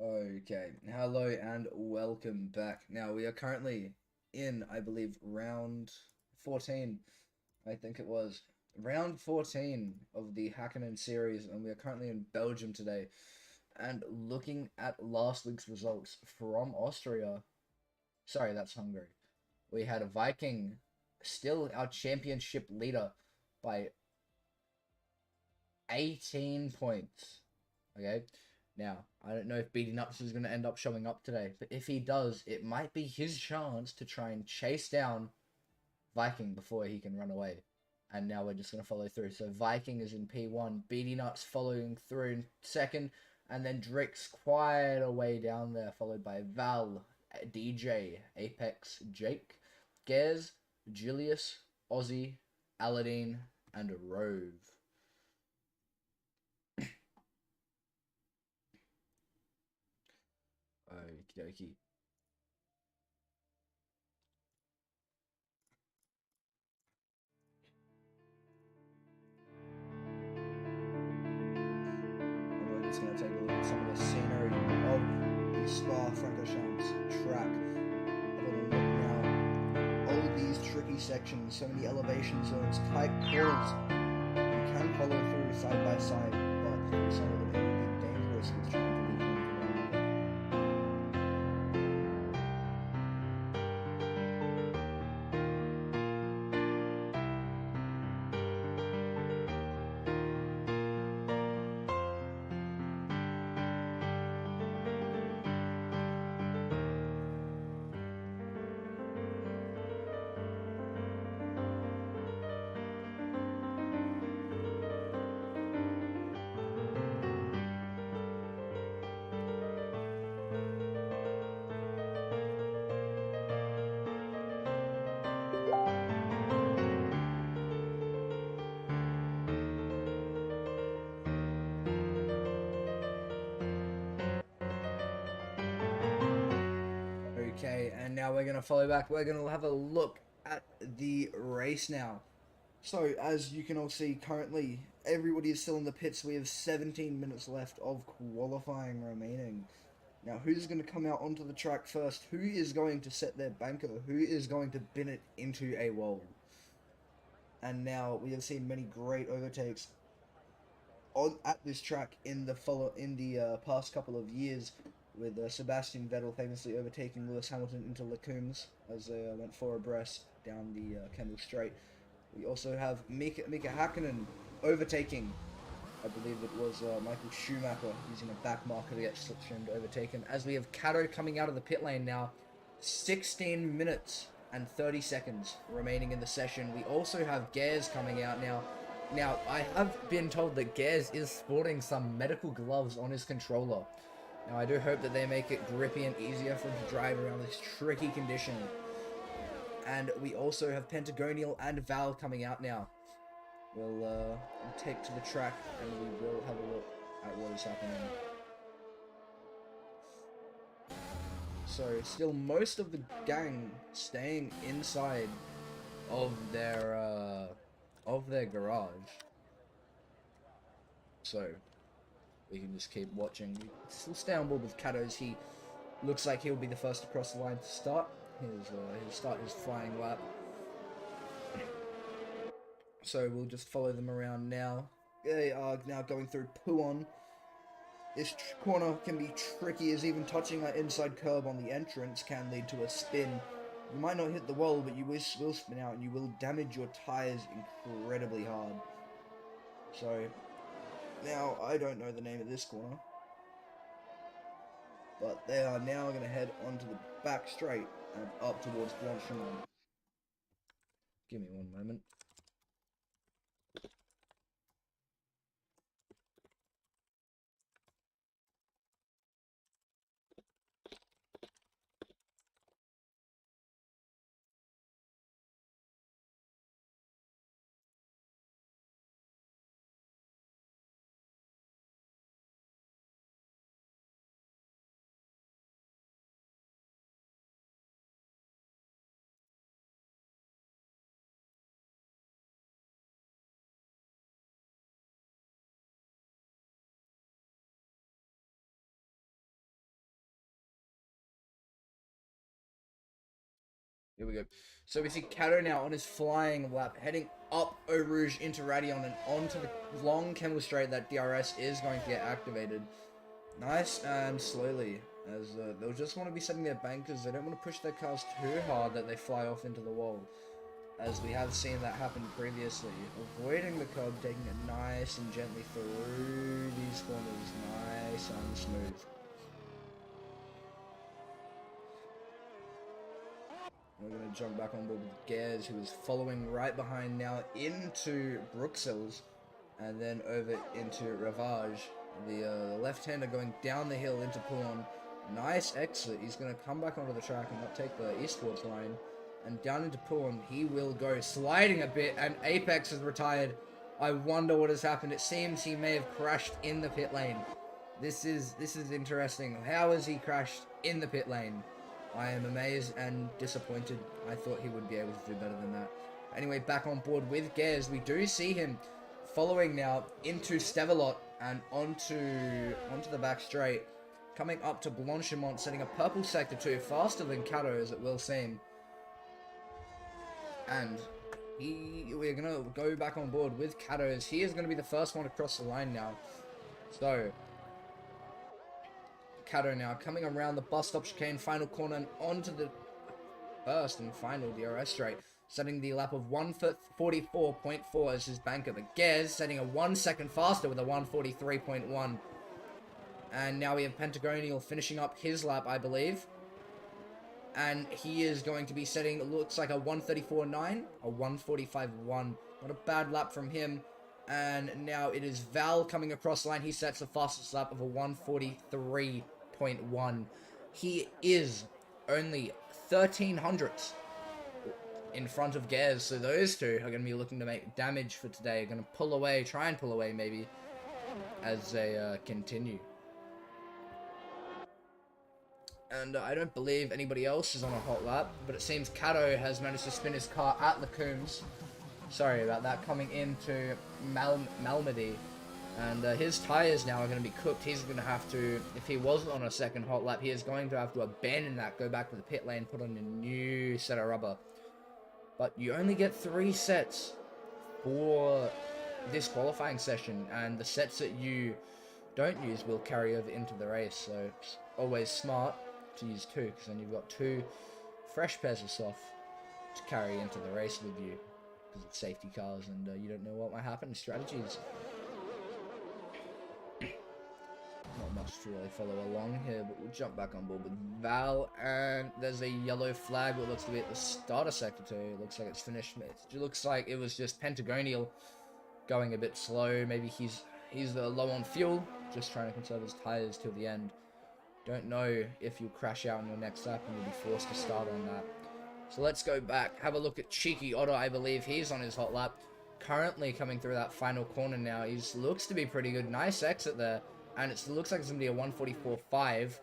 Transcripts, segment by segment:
Okay, hello and welcome back. Now we are currently in, I believe, round 14. I think it was round 14 of the Hakkinen series, and we are currently in Belgium today. And looking at last week's results from Austria, sorry, that's Hungary. We had a Viking, still our championship leader by 18 points. Okay. Now, I don't know if Beating Nuts is going to end up showing up today, but if he does, it might be his chance to try and chase down Viking before he can run away. And now we're just going to follow through. So Viking is in P1, Beating Nuts following through in second, and then Drix quite a way down there, followed by Val, DJ, Apex, Jake, Gez, Julius, Ozzy, Aladdin, and Rove. Okie dokie. And we're just going to take a look at some of the scenery of the Spa-Francorchamps track. Have a little look now. All of these tricky sections, so many elevation zones, tight corners. You can follow through side by side, but some of them can be dangerous with trying to leave room for one another. Okay, and now we're going to follow back. We're going to have a look at the race now. So, as you can all see, currently everybody is still in the pits. We have 17 minutes left of qualifying remaining. Now, who's going to come out onto the track first? Who is going to set their banker? Who is going to bin it into a wall? And now we have seen many great overtakes on at this track in the past couple of years, with Sebastian Vettel famously overtaking Lewis Hamilton into Lecombs as they went four abreast down the Campbell Straight. We also have Mika Hakkinen overtaking, I believe it was Michael Schumacher, using a back marker to get slipstreamed overtaken. As we have Cato coming out of the pit lane now, 16 minutes and 30 seconds remaining in the session. We also have Gares coming out now. Now, I have been told that Gares is sporting some medical gloves on his controller. Now, I do hope that they make it grippy and easier for him to drive around this tricky condition. And we also have Pentagonial and Val coming out now. We'll take to the track and we will have a look at what is happening. So, still most of the gang staying inside of their garage. So, we can just keep watching. We still stay on board with Kato's. He looks like he'll be the first across the line to start. He'll start his flying lap. So we'll just follow them around now. They are now going through Puon. This corner can be tricky, as even touching that inside curb on the entrance can lead to a spin. You might not hit the wall, but you will spin out and you will damage your tyres incredibly hard. So, now I don't know the name of this corner, but they are now going to head onto the back straight and up towards Blanchimont. Give me one moment. Here we go. So we see Kato now on his flying lap, heading up Eau Rouge into Radion and onto the long Camel Straight that DRS is going to get activated. Nice and slowly, as they'll just want to be setting their bankers. They don't want to push their cars too hard that they fly off into the wall, as we have seen that happen previously. Avoiding the curb, taking it nice and gently through these corners, nice and smooth. We're going to jump back on board with Gers, who is following right behind now into Bruxelles, and then over into Ravage. The left-hander going down the hill into Poulon. Nice exit. He's going to come back onto the track and not take the eastwards line. And down into Poulon, he will go sliding a bit, and Apex is retired. I wonder what has happened. It seems he may have crashed in the pit lane. This is interesting. How has he crashed in the pit lane? I am amazed and disappointed. I thought he would be able to do better than that. Anyway, back on board with Gers. We do see him following now into Stevelot and onto the back straight. Coming up to Blanchimont, setting a purple sector 2, faster than Kato, as it will seem. And we're going to go back on board with Kato, as he is going to be the first one to cross the line now. So Kato now coming around the bus stop chicane, final corner, and onto the first and final DRS straight, setting the lap of 1:44.4 as his banker. But Gers setting a 1 second faster with a 1:43.1. And now we have Pentagonial finishing up his lap, I believe. And he is going to be setting, looks like a 1:34.9, a 1:45.1. Not a bad lap from him. And now it is Val coming across the line. He sets the fastest lap of a 1:43.1. He is only 13 hundredths in front of Gers. So those two are going to be looking to make damage for today. Going to pull away, try and pull away maybe, as they continue. And I don't believe anybody else is on a hot lap, but it seems Kato has managed to spin his car at the Coombs. Sorry about that, coming into Malmedy. And his tyres now are going to be cooked. He's going to have to, if he wasn't on a second hot lap, he is going to have to abandon that, go back to the pit lane, put on a new set of rubber. But you only get 3 sets for this qualifying session, and the sets that you don't use will carry over into the race. So it's always smart to use 2, because then you've got 2 fresh pairs of soft to carry into the race with you, because it's safety cars and you don't know what might happen. Strategies. Not much to really follow along here, but we'll jump back on board with Val, and there's a yellow flag that looks to be at the starter sector too. It looks like it's finished. It looks like it was just Pentagonial going a bit slow. Maybe he's low on fuel, just trying to conserve his tires till the end. Don't know if you'll crash out on your next lap and you'll be forced to start on that. So let's go back, have a look at Cheeky Otto. I believe he's on his hot lap, currently coming through that final corner now. He looks to be pretty good. Nice exit there, and it looks like it's going to be a 1:44.5.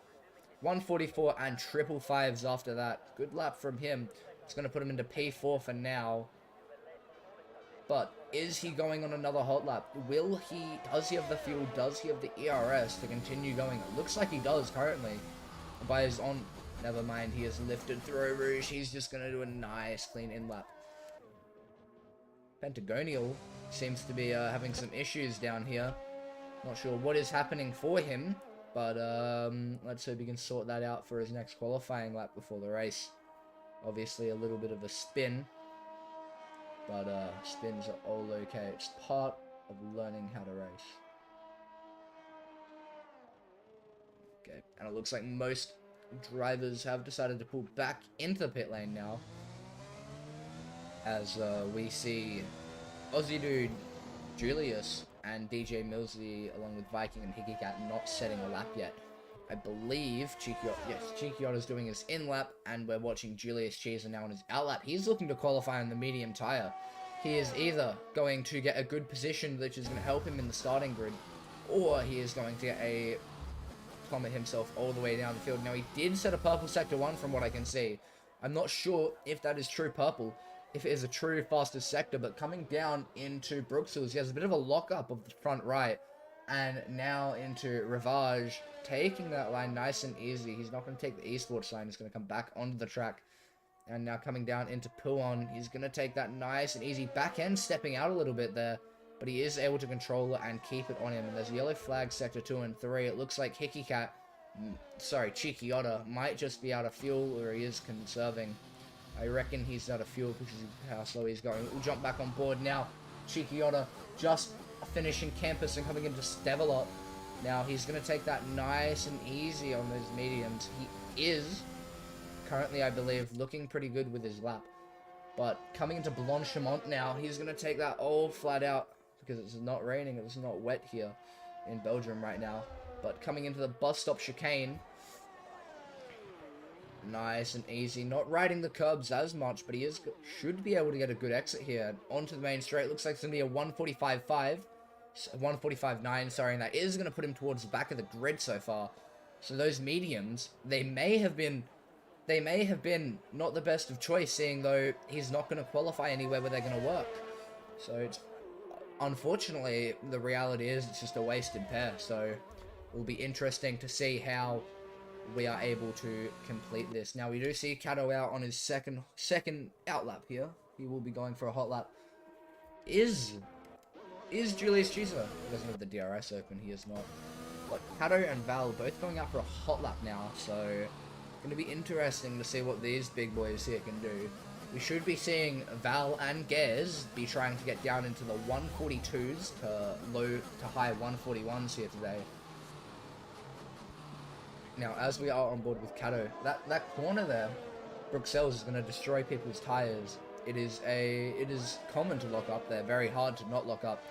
1:44 and triple fives after that. Good lap from him. It's going to put him into P4 for now. But is he going on another hot lap? Does he have the fuel? Does he have the ERS to continue going? It looks like he does currently. By his on, never mind, he has lifted through Rouge. He's just going to do a nice clean in lap. Pentagonial seems to be having some issues down here. Not sure what is happening for him, but let's hope he can sort that out for his next qualifying lap before the race. Obviously a little bit of a spin, but spins are all okay. It's part of learning how to race. Okay, and it looks like most drivers have decided to pull back into the pit lane now, as we see Aussie Dude, Julius, and DJ Millsy, along with Viking and Higgycat, not setting a lap yet. I believe Cheeky Otto's doing his in lap, and we're watching Julius Cheeser now on his out lap. He's looking to qualify on the medium tire. He is either going to get a good position, which is going to help him in the starting grid, or he is going to get plummet himself all the way down the field. Now, he did set a purple sector 1 from what I can see. I'm not sure if that is true purple, if it is a true fastest sector, but coming down into Bruxelles, he has a bit of a lockup of the front right, and now into Ravage, taking that line nice and easy. He's not going to take the eastwards line, he's going to come back onto the track And now coming down into Puon, he's going to take that nice and easy back end, stepping out a little bit there. But he is able to control it and keep it on him. And there's a yellow flag, sector 2 and 3. It looks like Cheeky Otter might just be out of fuel, or he is conserving. I reckon he's out of fuel because of how slow he's going. We'll jump back on board now. Cheeky Otter just finishing Campus and coming into Stevelot. Now he's going to take that nice and easy on those mediums. He is currently, I believe, looking pretty good with his lap. But coming into Blanchimont now, he's going to take that all flat out because it's not raining, it's not wet here in Belgium right now. But coming into the bus stop chicane, nice and easy, not riding the curbs as much, but he should be able to get a good exit here. Onto the main straight, looks like it's going to be a 145.9, sorry, and that is going to put him towards the back of the grid so far. So those mediums, they may have been not the best of choice, seeing though he's not going to qualify anywhere where they're going to work. So it's, unfortunately, the reality is it's just a wasted pair. So it will be interesting to see how we are able to complete this. Now we do see Kato out on his second out lap here. He will be going for a hot lap. Is Julius Caesar? He doesn't have the DRS open, he is not. But Kato and Val both going out for a hot lap now, so going to be interesting to see what these big boys here can do. We should be seeing Val and Gez be trying to get down into the 142s to low to high 141s here today. Now, as we are on board with Kato, that corner there, Bruxelles is going to destroy people's tires. It is common to lock up there, very hard to not lock up.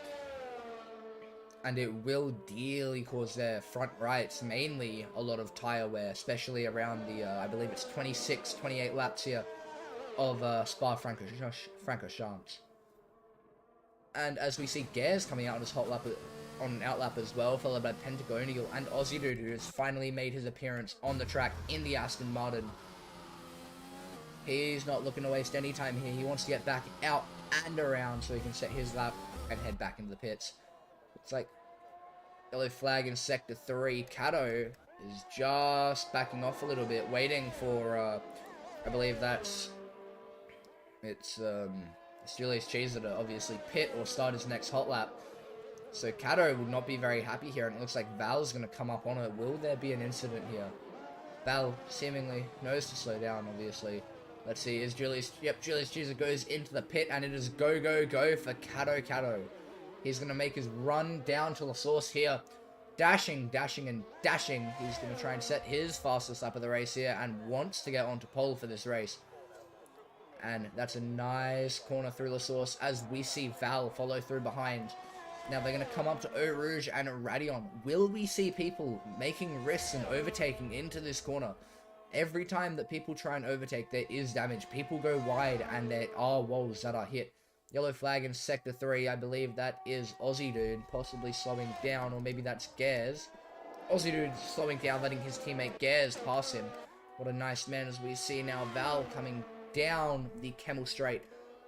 And it will dearly cause their front rights mainly a lot of tire wear, especially around the, I believe it's 26, 28 laps here of Spa-Francorchamps. And as we see Gers coming out on his hot lap, on an out lap as well, followed by Pentagonial and Aussie Dude, who has finally made his appearance on the track in the Aston Martin. He's not looking to waste any time here. He wants to get back out and around so he can set his lap and head back into the pits. It's like yellow flag in sector 3. Kato is just backing off a little bit, waiting for, I believe it's Julius Caesar to obviously pit or start his next hot lap. So Kato would not be very happy here, and it looks like Val's going to come up on it. Will there be an incident here? Val seemingly knows to slow down, obviously. Let's see, is Julius... Yep, Julius Caesar goes into the pit, and it is go, go, go for Kato. He's going to make his run down to the source here. Dashing, and dashing. He's going to try and set his fastest lap of the race here, and wants to get onto pole for this race. And that's a nice corner through the source, as we see Val follow through behind. Now they're going to come up to Eau Rouge and Radion. Will we see people making risks and overtaking into this corner? Every time that people try and overtake, there is damage. People go wide, and there are walls that are hit. Yellow flag in sector 3. I believe that is Aussie Dude possibly slowing down, or maybe that's Gers. Aussie Dude slowing down, letting his teammate Gers pass him. What a nice man, as we see now Val coming down the Camel Straight,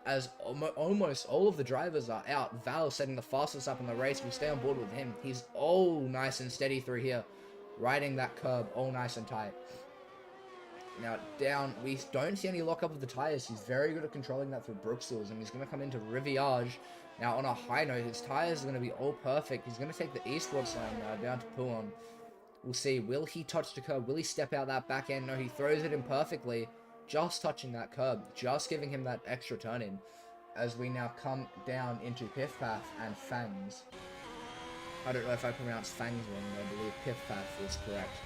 as almost all of the drivers are out. Val setting the fastest up in the race. We'll stay on board with him. He's all nice and steady through here, riding that curb all nice and tight. Now down, we don't see any lockup of the tires. He's very good at controlling that through Bruxelles, and he's going to come into Riviage. Now on a high note, his tires are going to be all perfect. He's going to take the eastward side now down to Puon. We'll see, will he touch the curb? Will he step out that back end? No, he throws it in perfectly, just touching that curb, just giving him that extra turn in. As we now come down into Piff Path and Fangs. I don't know if I pronounced Fangs wrong, but I believe Piff Path is correct.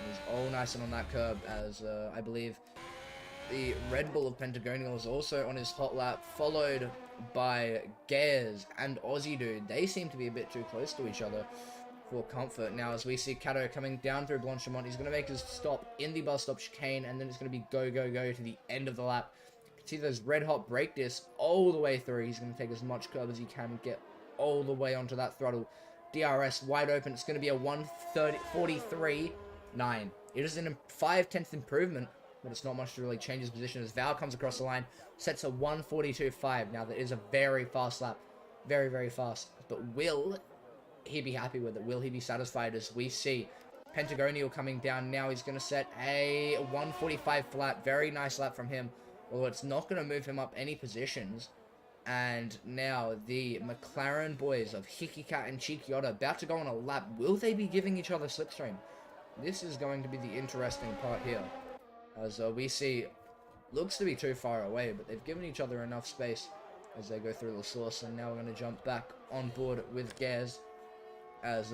He's all nice and on that curb, as I believe the Red Bull of Pentagonial is also on his hot lap, followed by Gers and Aussie Dude. They seem to be a bit too close to each other for comfort. Now, as we see Kato coming down through Blanchimont, he's going to make his stop in the bus stop chicane, and then it's going to be go, go, go to the end of the lap. You can see those red hot brake discs all the way through. He's going to take as much curb as he can, get all the way onto that throttle. DRS wide open. It's going to be a 143.9. It is a 5/10 improvement, but it's not much to really change his position, as Val comes across the line, sets a 142.5. Now, that is a very fast lap. Very, very fast. But will he be happy with it? Will he be satisfied? As we see Pentagonial coming down now, he's going to set a 145 flat. Very nice lap from him. Although it's not going to move him up any positions. And now the McLaren boys of Hakkinen and Cheeky about to go on a lap. Will they be giving each other slipstream? This is going to be the interesting part here. As we see, looks to be too far away, but they've given each other enough space as they go through the source. And now we're going to jump back on board with Gaz as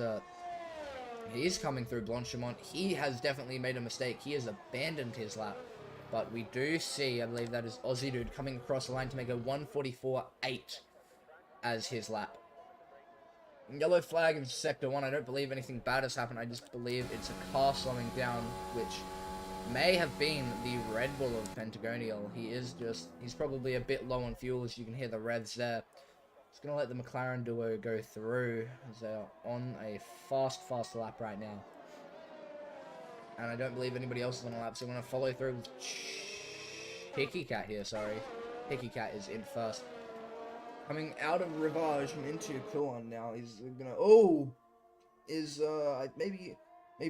he's coming through Blanchimont. He has definitely made a mistake. He has abandoned his lap. But we do see, I believe that is Aussie Dude coming across the line to make a 1:44.8 as his lap. Yellow flag in Sector 1. I don't believe anything bad has happened. I just believe it's a car slowing down, which may have been the Red Bull of Pentagonial. He's probably a bit low on fuel, as you can hear the revs there. It's going to let the McLaren duo go through, as they are on a fast lap right now. And I don't believe anybody else is on a lap, so I'm going to follow through with Hakkinen here, sorry. Hakkinen is in first. Coming out of Rivage and into Kuon now, he's going to... maybe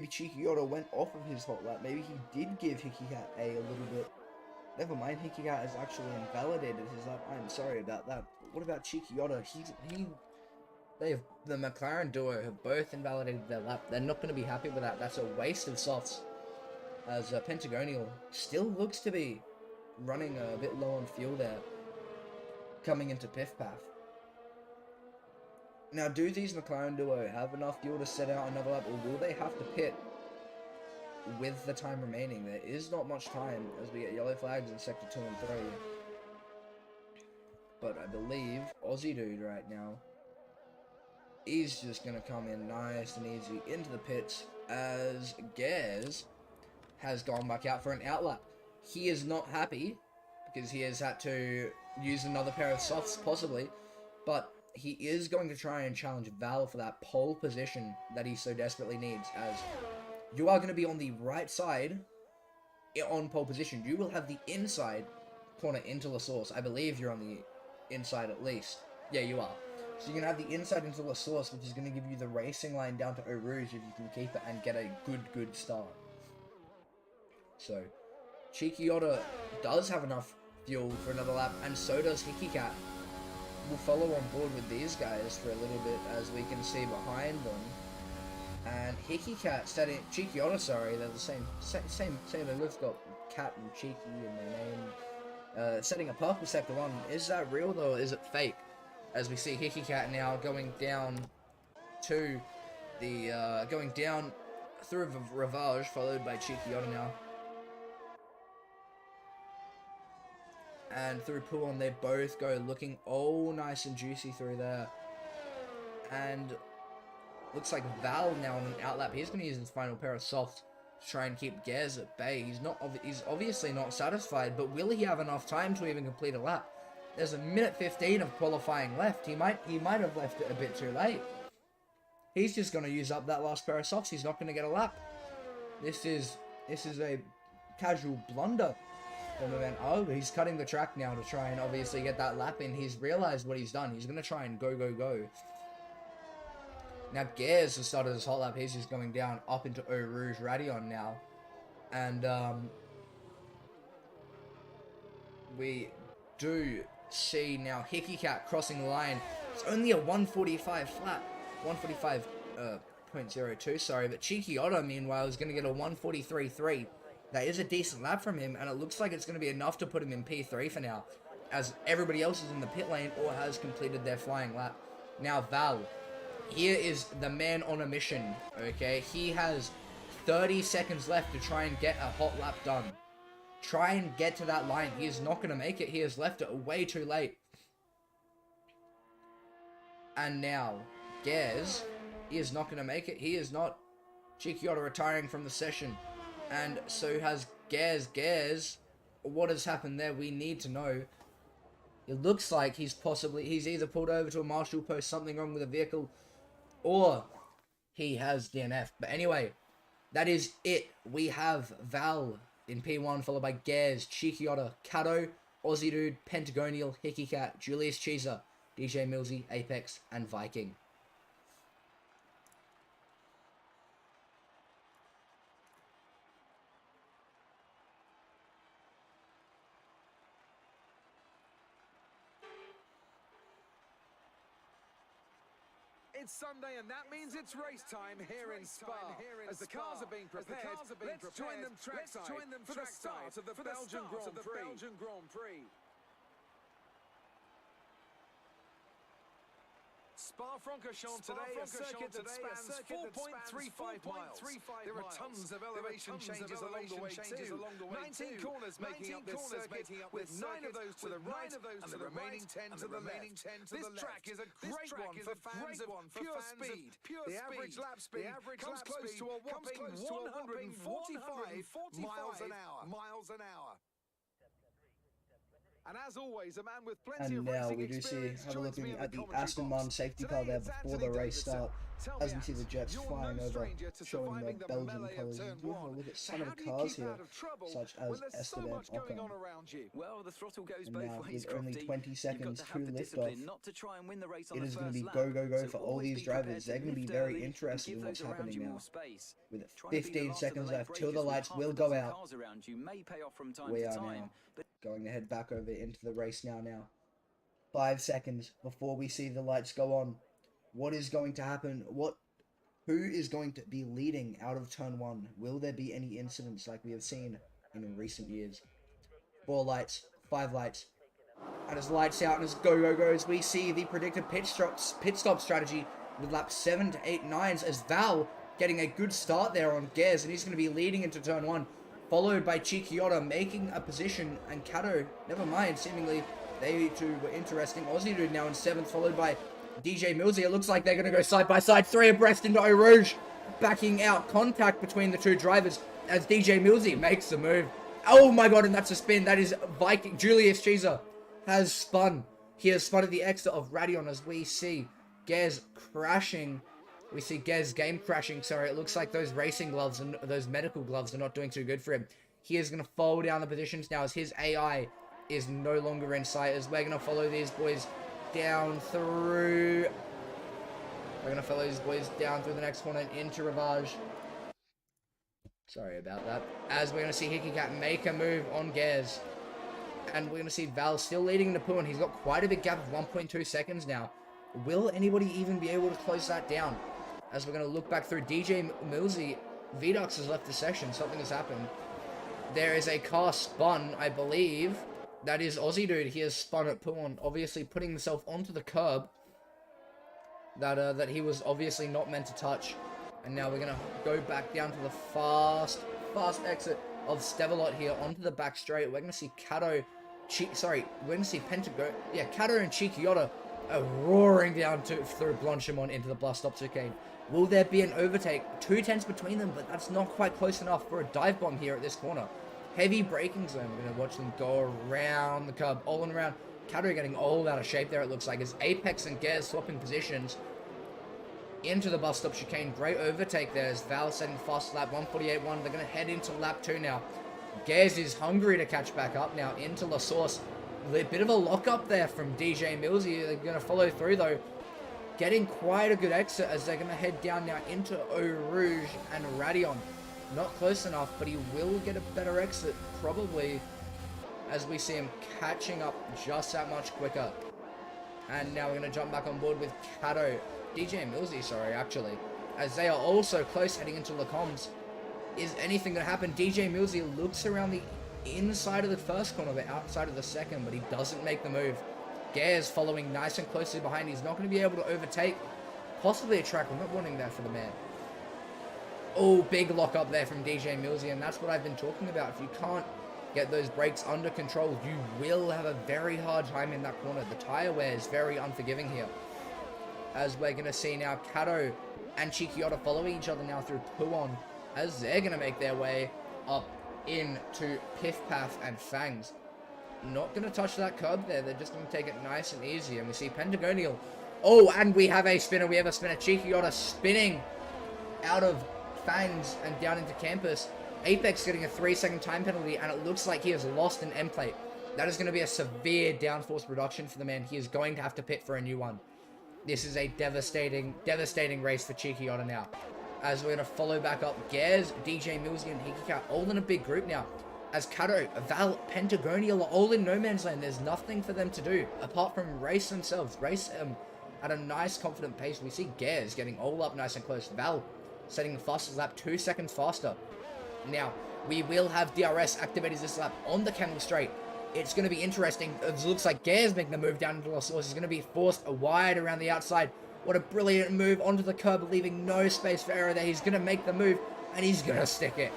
Cheeky Otto went off of his hot lap. Maybe he did give Hakkinen a little bit... Never mind, Hakkinen has actually invalidated his lap. I'm sorry about that. But what about Cheeky Otto? The McLaren duo have both invalidated their lap. They're not going to be happy with that. That's a waste of softs. As Pentagonial still looks to be running a bit low on fuel there. Coming into Piff Path. Now, do these McLaren duo have enough fuel to set out another lap, or will they have to pit with the time remaining? There is not much time as we get yellow flags in Sector 2 and 3. But I believe Aussie Dude right now, he's just going to come in nice and easy into the pits as Gaz has gone back out for an outlap. He is not happy because he has had to use another pair of softs possibly, but he is going to try and challenge Val for that pole position that he so desperately needs, as you are going to be on the right side on pole position. You will have the inside corner into the source. I believe you're on the inside at least. Yeah, you are. So you're going to have the inside into the source, which is going to give you the racing line down to Eau Rouge if you can keep it and get a good start. So, Cheeky Otter does have enough fuel for another lap, and so does Hakkinen. We'll follow on board with these guys for a little bit, as we can see behind them. And Hakkinen setting Cheeky Otter, sorry, they're the same. They've both got Cat and Cheeky in their name. Setting a purple Sector 1. Is that real though, or is it fake? As we see Hakkinen now going down to the going down through Ravage, followed by Cheeky Otter now. And through Puon, they both go looking all nice and juicy through there. And looks like Val now on an outlap. He's going to use his final pair of softs to try and keep Gaz at bay. He's obviously not satisfied, but will he have enough time to even complete a lap? There's a minute 15 of qualifying left. He might have left it a bit too late. He's just going to use up that last pair of softs. He's not going to get a lap. This is a casual blunder. Oh, he's cutting the track now to try and obviously get that lap in. He's realized what he's done. He's going to try and go. Now, Gaz has started his hot lap. He's just going down up into Eau Rouge Radion now. And we do see now Hakkinen crossing the line. It's only a 145 flat. 145.02, sorry. But Cheeky Otto, meanwhile, is going to get a 143.3. That is a decent lap from him, and it looks like it's going to be enough to put him in P3 for now, as everybody else is in the pit lane or has completed their flying lap. Now, Val, here is the man on a mission, okay? He has 30 seconds left to try and get a hot lap done. Try and get to that line. He is not going to make it. He has left it way too late. And now, Gaz, he is not going to make it. He is not. Cheeky Otto retiring from the session. And so has Gaz. What has happened there? We need to know. It looks like he's either pulled over to a marshal post, something wrong with the vehicle, or he has DNF. But anyway, that is it. We have Val in P1, followed by Gaz, Cheeky Otter, Cato, Aussie Dude, Pentagonial, Hakkinen, Julius Cheeser, DJ Millsy, Apex, and Viking. It's Sunday, and that means it's race time here in Spa. As the cars are being prepared, let's join them trackside for the start of the Belgian Grand Prix. Spa-Francorchamps today, a circuit that spans 4.35 miles. There are tons of elevation changes along the way too. 19 corners making up this circuit, with 9 of those to the right and the remaining 10 to the left. This track is a great one for fans of pure speed. The average lap speed comes close to a whopping 145 miles an hour. And as always, a man with plenty And of now racing we do see, experience have a joins look me in at the the commentary Aston box. Martin safety car Today there it's before Anthony the race Davidson. start. Tell As me, we see the Ant, jets you're flying no over, stranger to showing surviving the the Belgian melee of colours. You turn do have a one. look at So some of how the do you cars keep here, out of trouble such when as there's so Esteban much going Ocon. on around you? Well, the throttle goes And both now ways, with only Crofty. 20 You've got seconds to to have the lift off, discipline not to try and win the race on it the is going to first be lap. go So for all always these be prepared drivers. to They're going to be lift very early and interested give in what's those around happening you now. more space. With Trying to be the 15 last of the seconds late left till breakers the with lights half will a go dozen out. cars around you may pay off from time We to are time, now but going to head back over into the race now. 5 seconds before we see the lights go on. What is going to happen? Who is going to be leading out of turn 1? Will there be any incidents like we have seen in recent years? 4 lights, 5 lights, and as lights out and as go as we see the predicted pit stop strategy with laps 7 to 8, 9s as Val getting a good start there on Gers, and he's going to be leading into turn 1, followed by Chicchiota making a position, and Kato, never mind, seemingly they two were interesting. Aussie Dude now in 7th, followed by DJ Millsy. It looks like they're going to go side by side, 3 abreast into Eau Rouge, backing out. Contact between the two drivers as DJ Millsy makes the move. Oh my god, and that's a spin. That is Viking. Julius Caesar has spun. He has spun at the exit of Radion as we see Gers crashing. We see Gers game crashing. Sorry, it looks like those racing gloves and those medical gloves are not doing too good for him. He is going to fall down the positions now as his AI is no longer in sight, as we're going to follow these boys down through. We're going to follow these boys down through the next corner and into Ravage. Sorry about that. As we're going to see Hickey make a move on Gers. And we're going to see Val still leading the pool, and he's got quite a big gap of 1.2 seconds now. Will anybody even be able to close that down? As we're going to look back through DJ Millsy, Vidux has left the session. Something has happened. There is a car spun, I believe. That is Aussie Dude. He has spun at Puon, obviously putting himself onto the curb that he was obviously not meant to touch. And now we're going to go back down to the fast exit of Stevelot here onto the back straight. We're going to see Kato, we're going to see Kato and Chicchiota are roaring down through Blanchimont into the bus stop chicane. Will there be an overtake? 2 tenths between them, but that's not quite close enough for a dive bomb here at this corner. Heavy braking zone. We're going to watch them go around the curb, all and around. Kato getting all out of shape there, it looks like, as Apex and Gers swapping positions into the bus stop chicane. Great overtake there as Val setting fast lap 148.1. They're going to head into lap 2 now. Gers is hungry to catch back up now into La Source. A bit of a lock up there from DJ Millsy. They're going to follow through though. Getting quite a good exit as they're going to head down now into Eau Rouge and Radion. Not close enough, but he will get a better exit probably as we see him catching up just that much quicker. And now we're going to jump back on board with Kato. DJ Millsy, sorry, actually. As they are also close heading into Lacombs. Is anything going to happen? DJ Millsy looks around the inside of the first corner, but outside of the second, but he doesn't make the move. Gers following nice and closely behind. He's not going to be able to overtake. Possibly a track limit warning there for the man. Oh, big lock up there from DJ Millsy, and that's what I've been talking about. If you can't get those brakes under control, you will have a very hard time in that corner. The tire wear is very unforgiving here. As we're going to see now Kato and Chicchiota following each other now through Puon, as they're going to make their way up into Piff Paff and Fangs. Not going to touch that curb there. They're just going to take it nice and easy. And we see Pentagonial. Oh, and we have a spinner. We have a spinner. Chicchiota spinning out of Fangs and down into Campus. Apex getting a 3-second time penalty, and it looks like he has lost an end plate. That is going to be a severe downforce reduction for the man. He is going to have to pit for a new one. This is a devastating race for Chicchiota now. As we're going to follow back up Gers, DJ Millsy, and Hickey all in a big group now. As Kato, Val, Pentagonial are all in no man's land. There's nothing for them to do apart from race themselves. Race at a nice, confident pace. We see Gears getting all up nice and close. Val setting the fastest lap 2 seconds faster. Now, we will have DRS activated this lap on the Camel Straight. It's going to be interesting. It looks like Gears making the move down into Los Angeles. He's going to be forced wide around the outside. What a brilliant move onto the curb, leaving no space for error there. He's going to make the move, and he's going to stick it.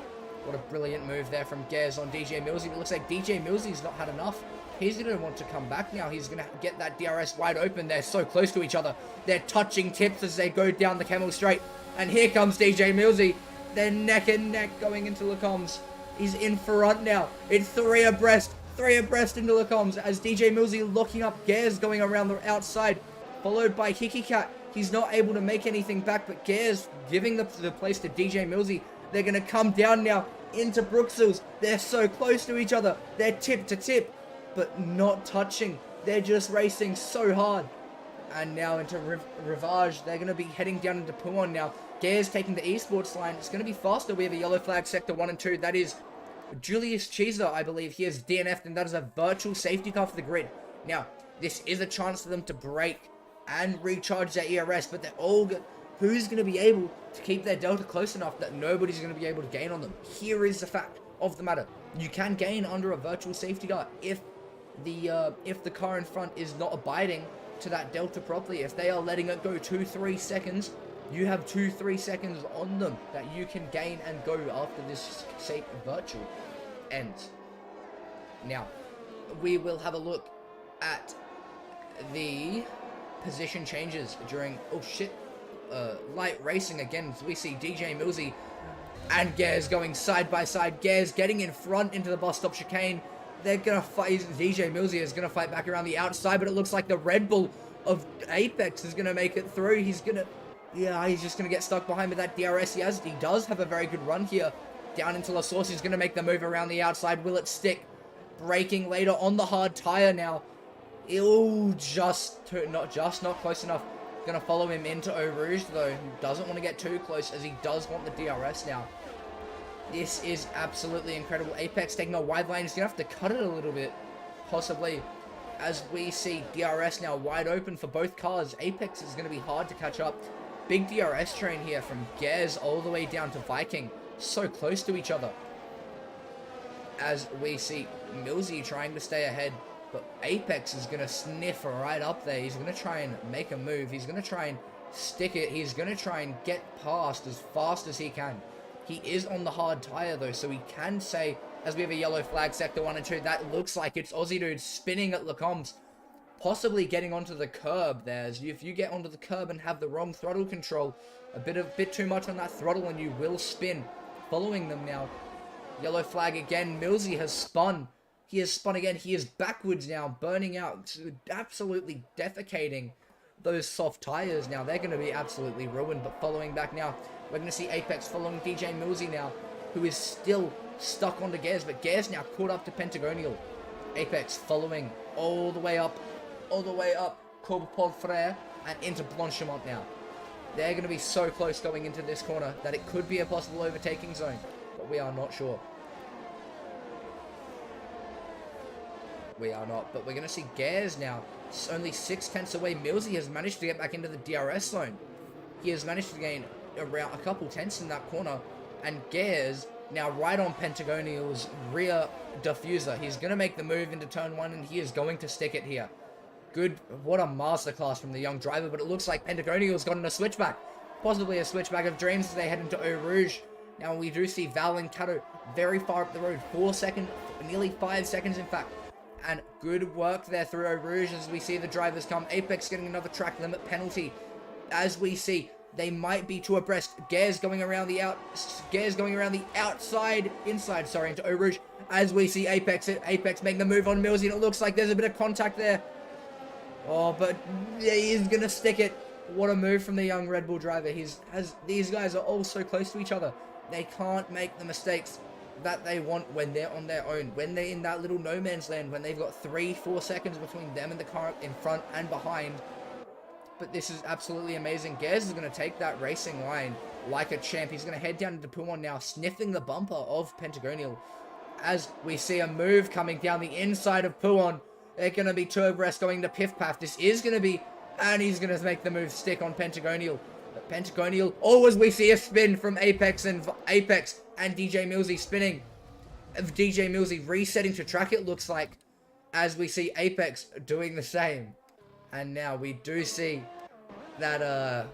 What a brilliant move there from Gears on DJ Millsy. It looks like DJ Millsy's not had enough. He's going to want to come back now. He's going to get that DRS wide open. They're so close to each other. They're touching tips as they go down the Camel Straight. And here comes DJ Millsy. They're neck and neck going into Lecombs. He's in front now. It's three abreast into Lecombs as DJ Millsy locking up Gears going around the outside, followed by Hickey Cat. He's not able to make anything back, but Gears giving the place to DJ Millsy. They're going to come down now into Brooksills. They're so close to each other. They're tip to tip, but not touching. They're just racing so hard. And now into Rivage. They're going to be heading down into Puon now. Gears taking the esports line. It's going to be faster. We have a yellow flag sector 1 and 2. That is Julius Cheeser, I believe. He has DNF'd, and that is a virtual safety car for the grid. Now, this is a chance for them to break and recharge their ERS, but they're all who's going to be able to keep their delta close enough that nobody's going to be able to gain on them. Here is the fact of the matter. You can gain under a virtual safety car if the car in front is not abiding to that delta properly. If they are letting it go 2-3 seconds, you have 2-3 seconds on them that you can gain and go after this safe virtual ends. Now, we will have a look at the position changes during light racing again. So we see DJ Millsy and Gears going side by side. Gears getting in front into the bus stop chicane. They're gonna fight. DJ Millsy is gonna fight back around the outside, but it looks like the Red Bull of Apex is gonna make it through. He's just gonna get stuck behind with that DRS. He does have a very good run here down into La Source. He's gonna make the move around the outside. Will it stick? Braking later on the hard tire now. Not close enough. Gonna follow him into Eau Rouge though. Doesn't want to get too close as he does want the DRS now. This is absolutely incredible. Apex taking a wide lane. He's gonna have to cut it a little bit, possibly, as we see DRS now wide open for both cars. Apex is gonna be hard to catch up. Big DRS train here from Gears all the way down to Viking. So close to each other. As we see Millsy trying to stay ahead. But Apex is going to sniff right up there. He's going to try and make a move. He's going to try and stick it. He's going to try and get past as fast as he can. He is on the hard tire though, so he can say, as we have a yellow flag, sector 1 and 2, that looks like it's Aussie Dude spinning at Lecombs. Possibly getting onto the curb there. As if you get onto the curb and have the wrong throttle control, a bit too much on that throttle, and you will spin. Following them now. Yellow flag again. Millsy has spun. He has spun again. He is backwards now, burning out, absolutely defecating those soft tires now. They're going to be absolutely ruined, but following back now, we're going to see Apex following DJ Millsy now, who is still stuck onto Gears, but Gears now caught up to Pentagonial. Apex following all the way up, Courbe Paul Frere, and into Blanchimont now. They're going to be so close going into this corner that it could be a possible overtaking zone, but we are not sure. We are not, but we're going to see Gears now. It's only 6/10 away. Millsy has managed to get back into the DRS zone. He has managed to gain around a couple tenths in that corner. And Gears now right on Pentagonial's rear diffuser. He's going to make the move into turn 1, and he is going to stick it here. Good. What a masterclass from the young driver, but it looks like Pentagonial's gotten a switchback. Possibly a switchback of dreams as they head into Eau Rouge. Now we do see Val and Cato very far up the road. 4 seconds, nearly 5 seconds in fact. And good work there through Eau Rouge as we see the drivers come. Apex getting another track limit penalty. As we see, they might be two abreast. Gears going around the inside, into Eau Rouge. As we see Apex making the move on Millsy, and it looks like there's a bit of contact there. Oh, but he is going to stick it. What a move from the young Red Bull driver. These guys are all so close to each other. They can't make the mistakes that they want when they're on their own, when they're in that little no man's land, when they've got 3-4 seconds between them and the car in front and behind. But this is absolutely amazing. Gears is going to take that racing line like a champ. He's going to head down into Puon now, sniffing the bumper of Pentagonial. As we see a move coming down the inside of Puon, they're going to be two abreast going to Piff Paff. This is going to be And he's going to make the move stick on Pentagonial. But Pentagonial, always we see a spin from Apex and DJ Millsy spinning. DJ Millsy resetting to track, it looks like, as we see Apex doing the same. And now we do see that,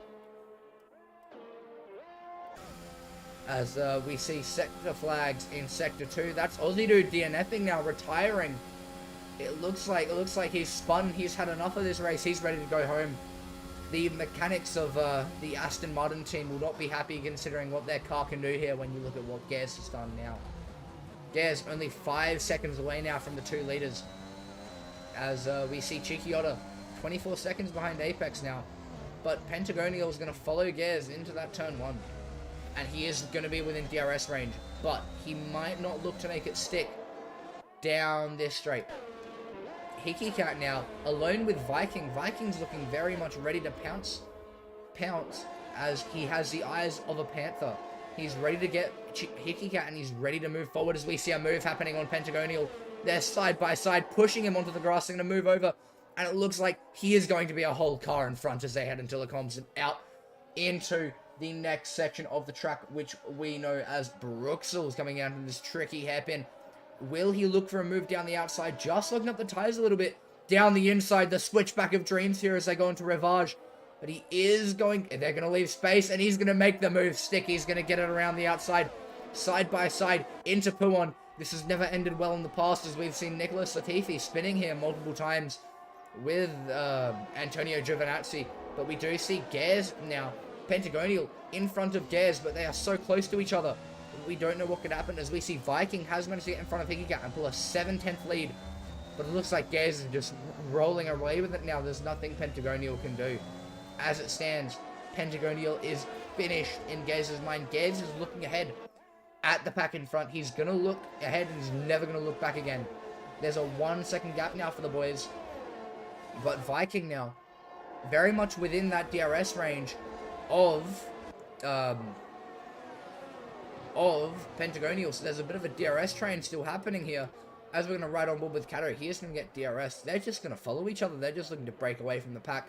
we see sector flags in Sector 2. That's Aussie Dude DNFing now, retiring. It looks like he's spun. He's had enough of this race. He's ready to go home. The mechanics of the Aston Martin team will not be happy considering what their car can do here when you look at what Gers has done now. Gers only 5 seconds away now from the 2 leaders. As we see Cheeky Otter 24 seconds behind Apex now. But Pentagonial is going to follow Gers into that turn 1. And he is going to be within DRS range. But he might not look to make it stick down this straight. Hickey Cat now alone with Viking. Viking's looking very much ready to pounce as he has the eyes of a panther. He's ready to get Hickey Cat and he's ready to move forward as we see a move happening on Pentagonial. They're side by side pushing him onto the grass. They're going to move over and it looks like he is going to be a whole car in front as they head into Telecoms and out into the next section of the track, which we know as Bruxelles, coming out in this tricky hairpin. Will he look for a move down the outside, just looking up the tires a little bit? Down the inside, the switchback of dreams here as they go into Rivage. But he is going, they're going to leave space, and he's going to make the move stick. He's going to get it around the outside, side by side, into Puon. This has never ended well in the past, as we've seen Nicholas Latifi spinning here multiple times with Antonio Giovinazzi. But we do see Gers now, Pentagonial in front of Gers, but they are so close to each other. We don't know what could happen as we see Viking has managed to get in front of Hickey Cat and pull a 7/10 lead. But it looks like Gers is just rolling away with it now. There's nothing Pentagonial can do. As it stands, Pentagonial is finished in Gers' mind. Gers is looking ahead at the pack in front. He's going to look ahead and he's never going to look back again. There's a 1 second gap now for the boys. But Viking now, very much within that DRS range of Pentagonial. So there's a bit of a DRS train still happening here. As we're going to ride on board with Kato, he is going to get DRS. They're just going to follow each other. They're just looking to break away from the pack.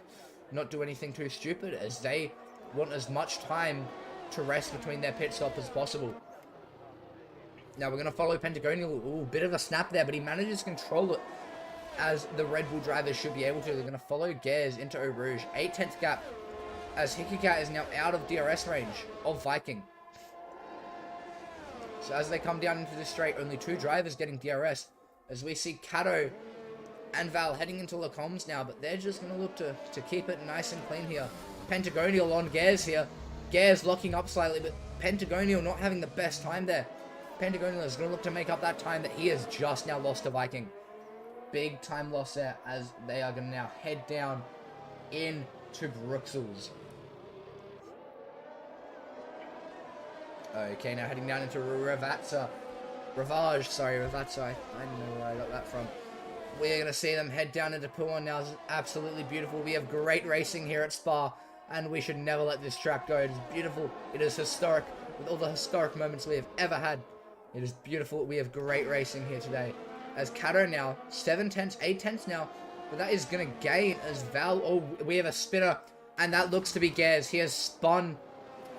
Not do anything too stupid, as they want as much time to rest between their pit stop as possible. Now we're going to follow Pentagonial. Ooh, bit of a snap there, but he manages to control it, as the Red Bull drivers should be able to. They're going to follow Gers into Eau Rouge. 8/10 gap, as Hickey Cat is now out of DRS range of Viking. So as they come down into the straight, only 2 drivers getting DRS, as we see Kato and Val heading into the comms now, but they're just going to look to keep it nice and clean here. Pentagonial on Gers here. Gers locking up slightly, but Pentagonial not having the best time there. Pentagonial is going to look to make up that time that he has just now lost to Viking. Big time loss there, as they are going to now head down into Bruxelles. Okay, now heading down into Rivage. I don't know where I got that from. We're going to see them head down into Puon now. It's absolutely beautiful. We have great racing here at Spa, and we should never let this track go. It is beautiful. It is historic, with all the historic moments we have ever had. It is beautiful. We have great racing here today. As Kato now, 7/10, 8/10 now, but that is going to gain as Val. Oh, we have a spinner, and that looks to be Gers. He has spun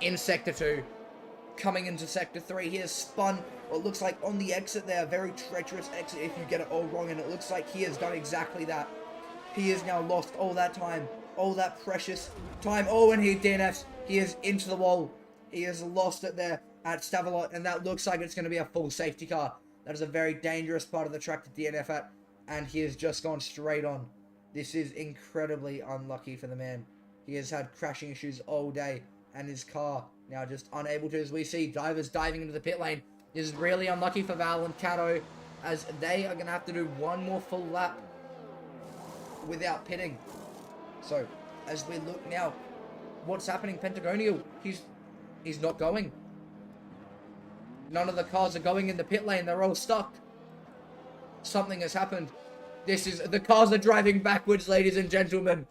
in Sector 2. Coming into Sector 3, he has spun what looks like on the exit there, a very treacherous exit if you get it all wrong, and it looks like he has done exactly that. He has now lost all that time, all that precious time. Oh, and he DNFs. He is into the wall. He has lost it there at Stavelot, and that looks like it's going to be a full safety car. That is a very dangerous part of the track to DNF at, and he has just gone straight on. This is incredibly unlucky for the man. He has had crashing issues all day, and his car now just unable to, as we see divers diving into the pit lane. This is really unlucky for Val and Kato, as they are going to have to do one more full lap without pitting. So, as we look now, what's happening? Pentagonial, he's not going. None of the cars are going in the pit lane. They're all stuck. Something has happened. The cars are driving backwards, ladies and gentlemen.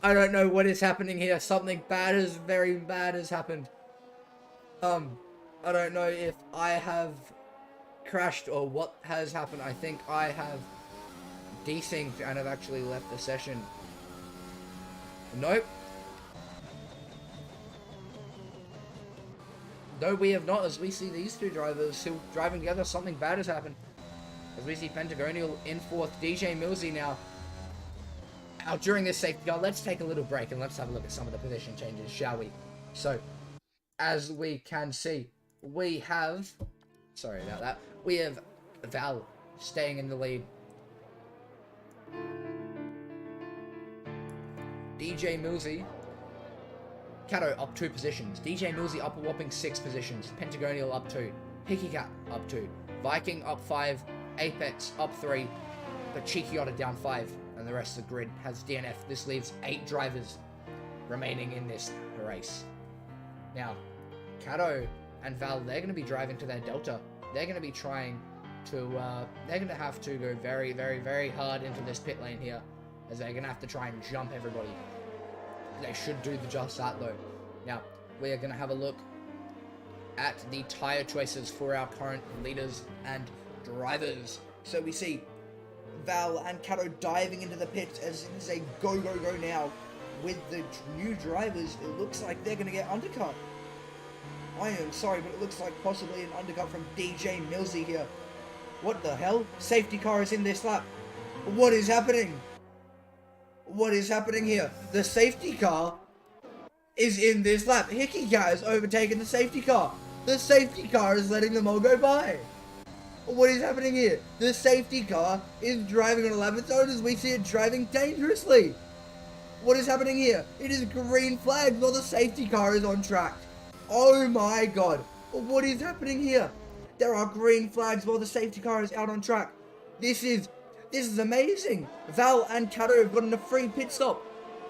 I don't know what is happening here. Something very bad has happened. I don't know if I have crashed or what has happened. I think I have desynced and have actually left the session. Nope. No, we have not, as we see these two drivers still driving together. Something bad has happened. As we see Pentagonial in fourth, DJ Millsy now out during this safety car. Let's take a little break and let's have a look at some of the position changes, shall we? So, as we can see, we have... Sorry about that. We have Val staying in the lead. DJ Millsy, Cato up 2 positions. DJ Millsy up a whopping 6 positions. Pentagonial up 2. Hickeycat up 2. Viking up 5. Apex up 3. But Cheeky Otter down 5. And the rest of the grid has DNF. This leaves 8 drivers remaining in this race. Now, Cato and Val, they're going to be driving to their Delta. They're going to be trying to, they're going to have to go very, very, very hard into this pit lane here, as they're going to have to try and jump everybody. They should do just that though. Now, we are going to have a look at the tyre choices for our current leaders and drivers. So we see Val and Cato diving into the pits as it is a go, go, go now. With the new drivers, it looks like they're going to get undercut. I am sorry, but it looks like possibly an undercut from DJ Millsy here. What the hell? Safety car is in this lap. What is happening? What is happening here? The safety car is in this lap. Hickeycat has overtaken the safety car. The safety car is letting them all go by. What is happening here? The safety car is driving on a lap of its own as we see it driving dangerously. What is happening here? It is green flag while the safety car is on track. Oh my god. What is happening here? There are green flags while the safety car is out on track. This is amazing. Val and Cato have gotten a free pit stop.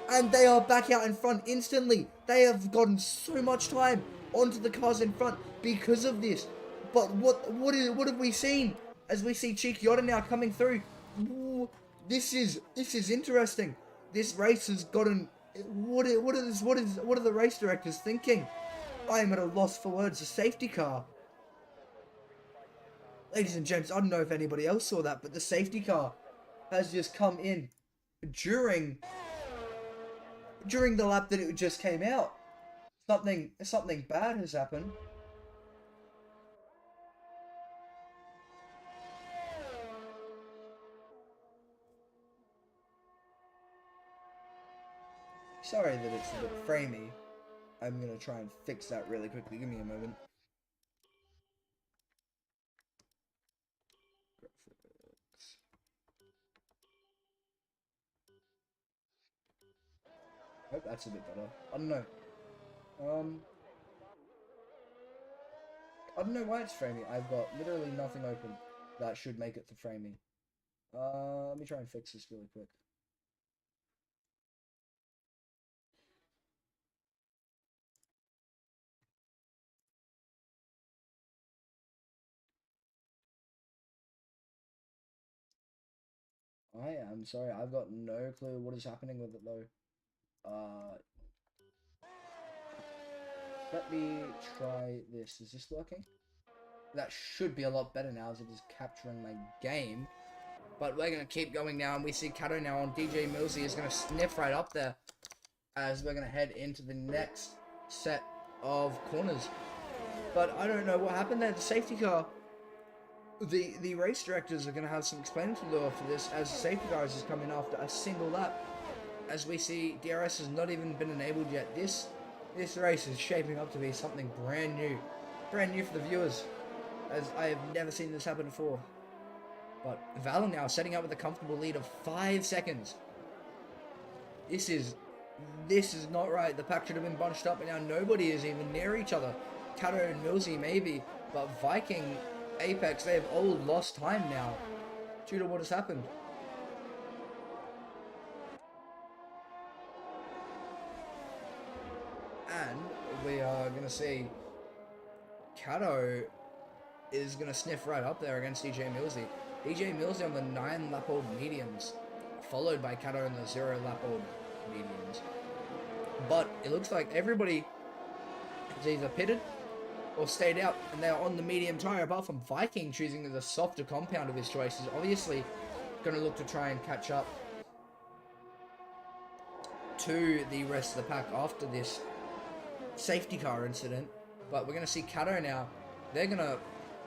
And they are back out in front instantly. They have gotten so much time onto the cars in front because of this. But what have we seen? As we see Cheeky Otter now coming through. Ooh, this is interesting. This race has gotten... What are the race directors thinking? I am at a loss for words. A safety car. Ladies and gents, I don't know if anybody else saw that, but the safety car has just come in during the lap that it just came out. Something bad has happened. Sorry that it's a bit framey. I'm gonna try and fix that really quickly. Give me a moment. Hope that's a bit better. I don't know. I don't know why it's framey. I've got literally nothing open that should make it to framey. Let me try and fix this really quick. I am sorry, I've got no clue what is happening with it though. Let me try this. Is this working? That should be a lot better now as it is capturing my game. But we're going to keep going now, and we see Cato now on DJ Millsy is going to sniff right up there as we're going to head into the next set of corners. But I don't know what happened there. The safety car, the race directors are going to have some explaining to do after this, as the safety car is just coming after a single lap. As we see, DRS has not even been enabled yet. This race is shaping up to be something brand new for the viewers, as I have never seen this happen before. But Val now setting up with a comfortable lead of 5 seconds. This is not right. The pack should have been bunched up, and now nobody is even near each other. Cato and Millsy maybe, but Viking, Apex, they have all lost time now due to what has happened. And we are going to see Cato is going to sniff right up there against DJ Millsy. DJ Millsy on the 9-lap-old mediums, followed by Cato in the 0-lap-old mediums. But it looks like everybody has either pitted or stayed out, and they're on the medium tyre, apart from Viking choosing the softer compound of his choice. He's obviously going to look to try and catch up to the rest of the pack after this safety car incident. But we're going to see Kato now. They're going to...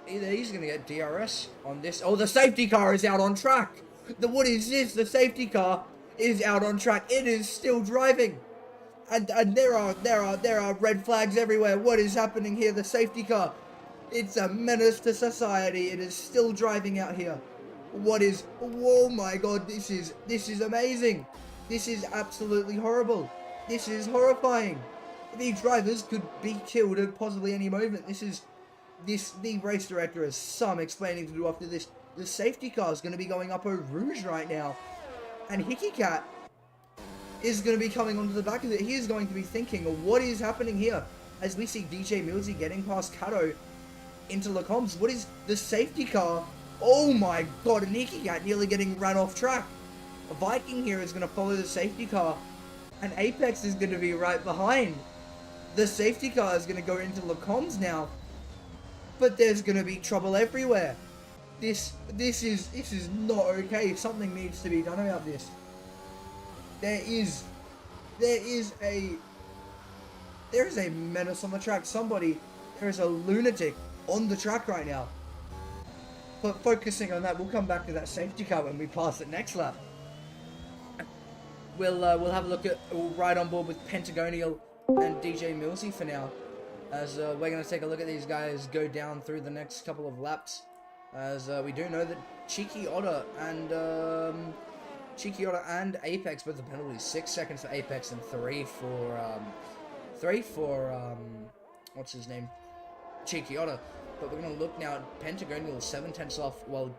Either he's going to get DRS on this. Oh, the safety car is out on track. What is this? The safety car is out on track. It is still driving. And there are red flags everywhere. What is happening here? The safety car. It's a menace to society. It is still driving out here. What is... Oh my god, this is amazing. This is absolutely horrible. This is horrifying. These drivers could be killed at possibly any moment. The race director has some explaining to do after this. The safety car is going to be going up Eau Rouge right now. And Hakkinen is going to be coming onto the back of it. He is going to be thinking, what is happening here? As we see DJ Millsy getting past Kato into Lecombs. What is the safety car? Oh my god, and Hakkinen nearly getting run off track. A Viking here is going to follow the safety car. And Apex is going to be right behind. The safety car is going to go into Lecombs now. But there's going to be trouble everywhere. This is not okay. Something needs to be done about this. There is a menace on the track. There is a lunatic on the track right now. But focusing on that, we'll come back to that safety car when we pass it next lap. We'll have a look at, we'll ride on board with Pentagonial and DJ Millsy for now. As we're going to take a look at these guys go down through the next couple of laps. As we do know that Cheeky Otter and Apex with the penalties. 6 seconds for Apex and 3 for what's his name? Cheeky Otter. But we're going to look now at Pentagonial 7/10 off, while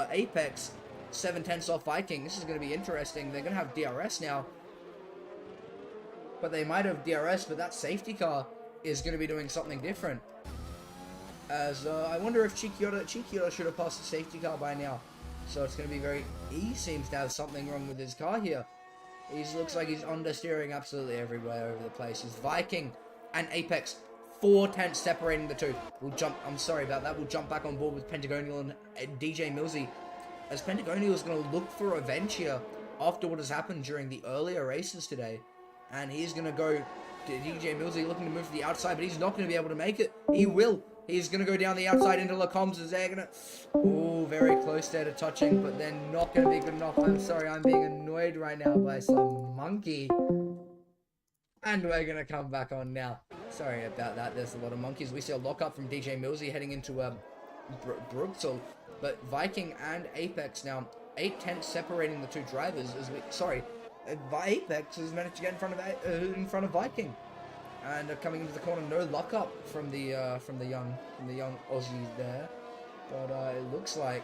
Apex 7/10 off Viking. This is going to be interesting. They're going to have DRS now. But they might have DRS, but that safety car is going to be doing something different. As I wonder if Cheeky Otter should have passed the safety car by now. So it's going to be he seems to have something wrong with his car here. He looks like he's understeering absolutely everywhere over the place. He's Viking and Apex, 4 tenths separating the two. I'm sorry about that. We'll jump back on board with Pentagonial and DJ Millsy. As Pentagonial is going to look for revenge here after what has happened during the earlier races today. And he's going to go to DJ Millsy looking to move to the outside, but he's not going to be able to make it. He will. He's going to go down the outside into Lecombs as they're going to... Oh, very close there to touching, but they're not going to be good enough. I'm sorry, I'm being annoyed right now by some monkey. And we're going to come back on now. Sorry about that. There's a lot of monkeys. We see a lockup from DJ Millsy heading into Bruxelles. But Viking and Apex now, 8 tenths separating the two drivers. Apex has managed to get in front of Viking. And coming into the corner, no luck up from the young Aussie there, but it looks like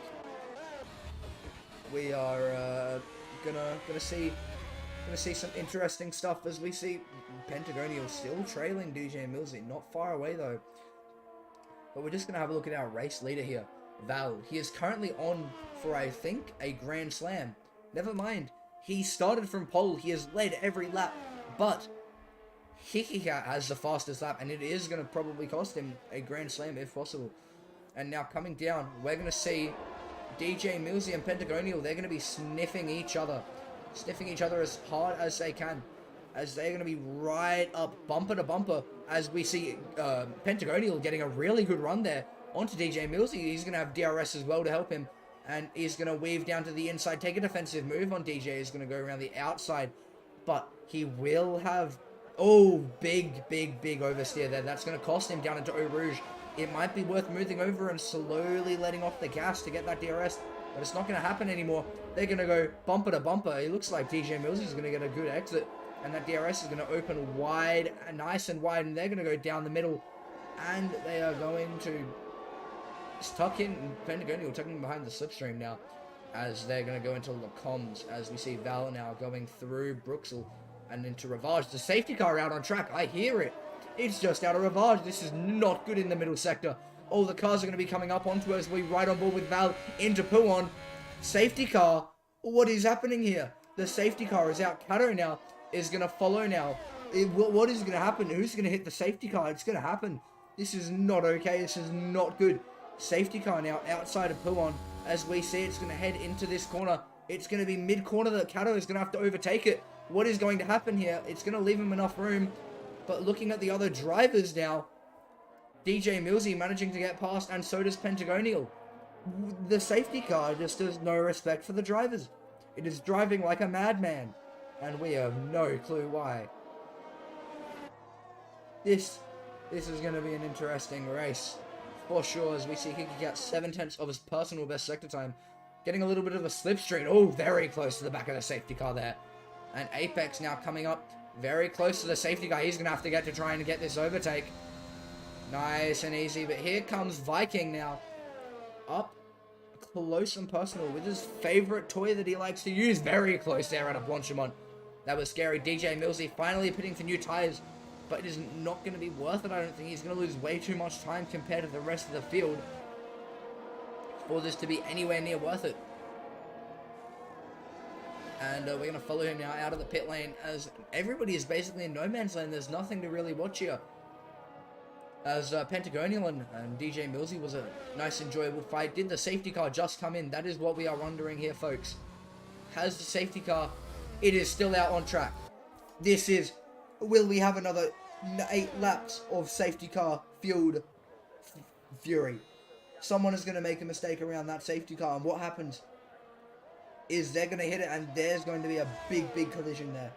we are gonna see some interesting stuff as we see Pentagonial still trailing DJ Millsy, not far away though. But we're just gonna have a look at our race leader here, Val. He is currently on for, I think, a Grand Slam. Never mind, he started from pole. He has led every lap, but Hakkinen has the fastest lap, and it is going to probably cost him a Grand Slam if possible. And now coming down, we're going to see DJ Millsy and Pentagonial. They're going to be sniffing each other as hard as they can, as they're going to be right up bumper to bumper, as we see Pentagonial getting a really good run there onto DJ Millsy. He's going to have DRS as well to help him, and he's going to weave down to the inside, take a defensive move on DJ. He's going to go around the outside, but he will have... Oh, big oversteer there. That's going to cost him down into Eau Rouge. It might be worth moving over and slowly letting off the gas to get that DRS, but it's not going to happen anymore. They're going to go bumper to bumper. It looks like DJ Millsy is going to get a good exit, and that DRS is going to open wide, nice and wide, and they're going to go down the middle, and they are going to tuck in Pentagonial, tucking behind the slipstream now, as they're going to go into Lecombs, as we see Val now going through Bruxelles and into Ravage. The safety car out on track. I hear it. It's just out of Ravage. This is not good in the middle sector. All the cars are going to be coming up onto us. We ride on board with Val into Pouon. Safety car. What is happening here? The safety car is out. Kato now is going to follow now. What is going to happen? Who's going to hit the safety car? It's going to happen. This is not okay. This is not good. Safety car now outside of Pouon. As we see, it's going to head into this corner. It's going to be mid-corner that Kato is going to have to overtake it. what is going to happen here? It's going to leave him enough room. But looking at the other drivers now, DJ Millsy managing to get past, and so does Pentagonial. The safety car just has no respect for the drivers. It is driving like a madman, and we have no clue why. This is going to be an interesting race, for sure, as we see Hickey get 7/10 of his personal best sector time, getting a little bit of a slipstream. Oh, very close to the back of the safety car there. And Apex now coming up very close to the safety car. He's going to have to get to try and get this overtake. Nice and easy, but here comes Viking now. Up close and personal with his favorite toy that he likes to use. Very close there at a Blanchimont. That was scary. DJ Millsy finally pitting for new tires, but it is not going to be worth it. I don't think he's going to lose way too much time compared to the rest of the field for this to be anywhere near worth it. And we're going to follow him now out of the pit lane, as everybody is basically in no man's land. There's nothing to really watch here. As Pentagonial and DJ Millsy was a nice, enjoyable fight. Did the safety car just come in? That is what we are wondering here, folks. Has the safety car... It is still out on track. This is... Will we have another 8 laps of safety car fueled fury? Someone is going to make a mistake around that safety car, and what happens is they're going to hit it, and there's going to be a big collision there.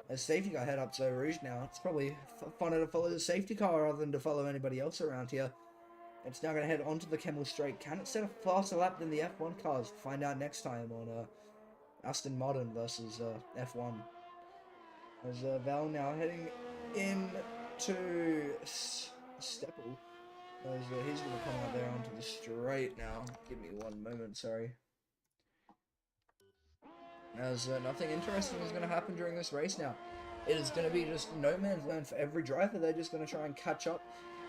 As safety car head up to Rouge now, it's probably funner to follow the safety car rather than to follow anybody else around here. It's now going to head onto the Kemmel Straight. Can it set a faster lap than the F1 cars? Find out next time on Aston Martin versus F1. As Val now heading into Steppel. As he's going to come out there onto the straight now. Give me one moment, sorry. As nothing interesting is going to happen during this race now. It is going to be just no man's land for every driver. They're just going to try and catch up.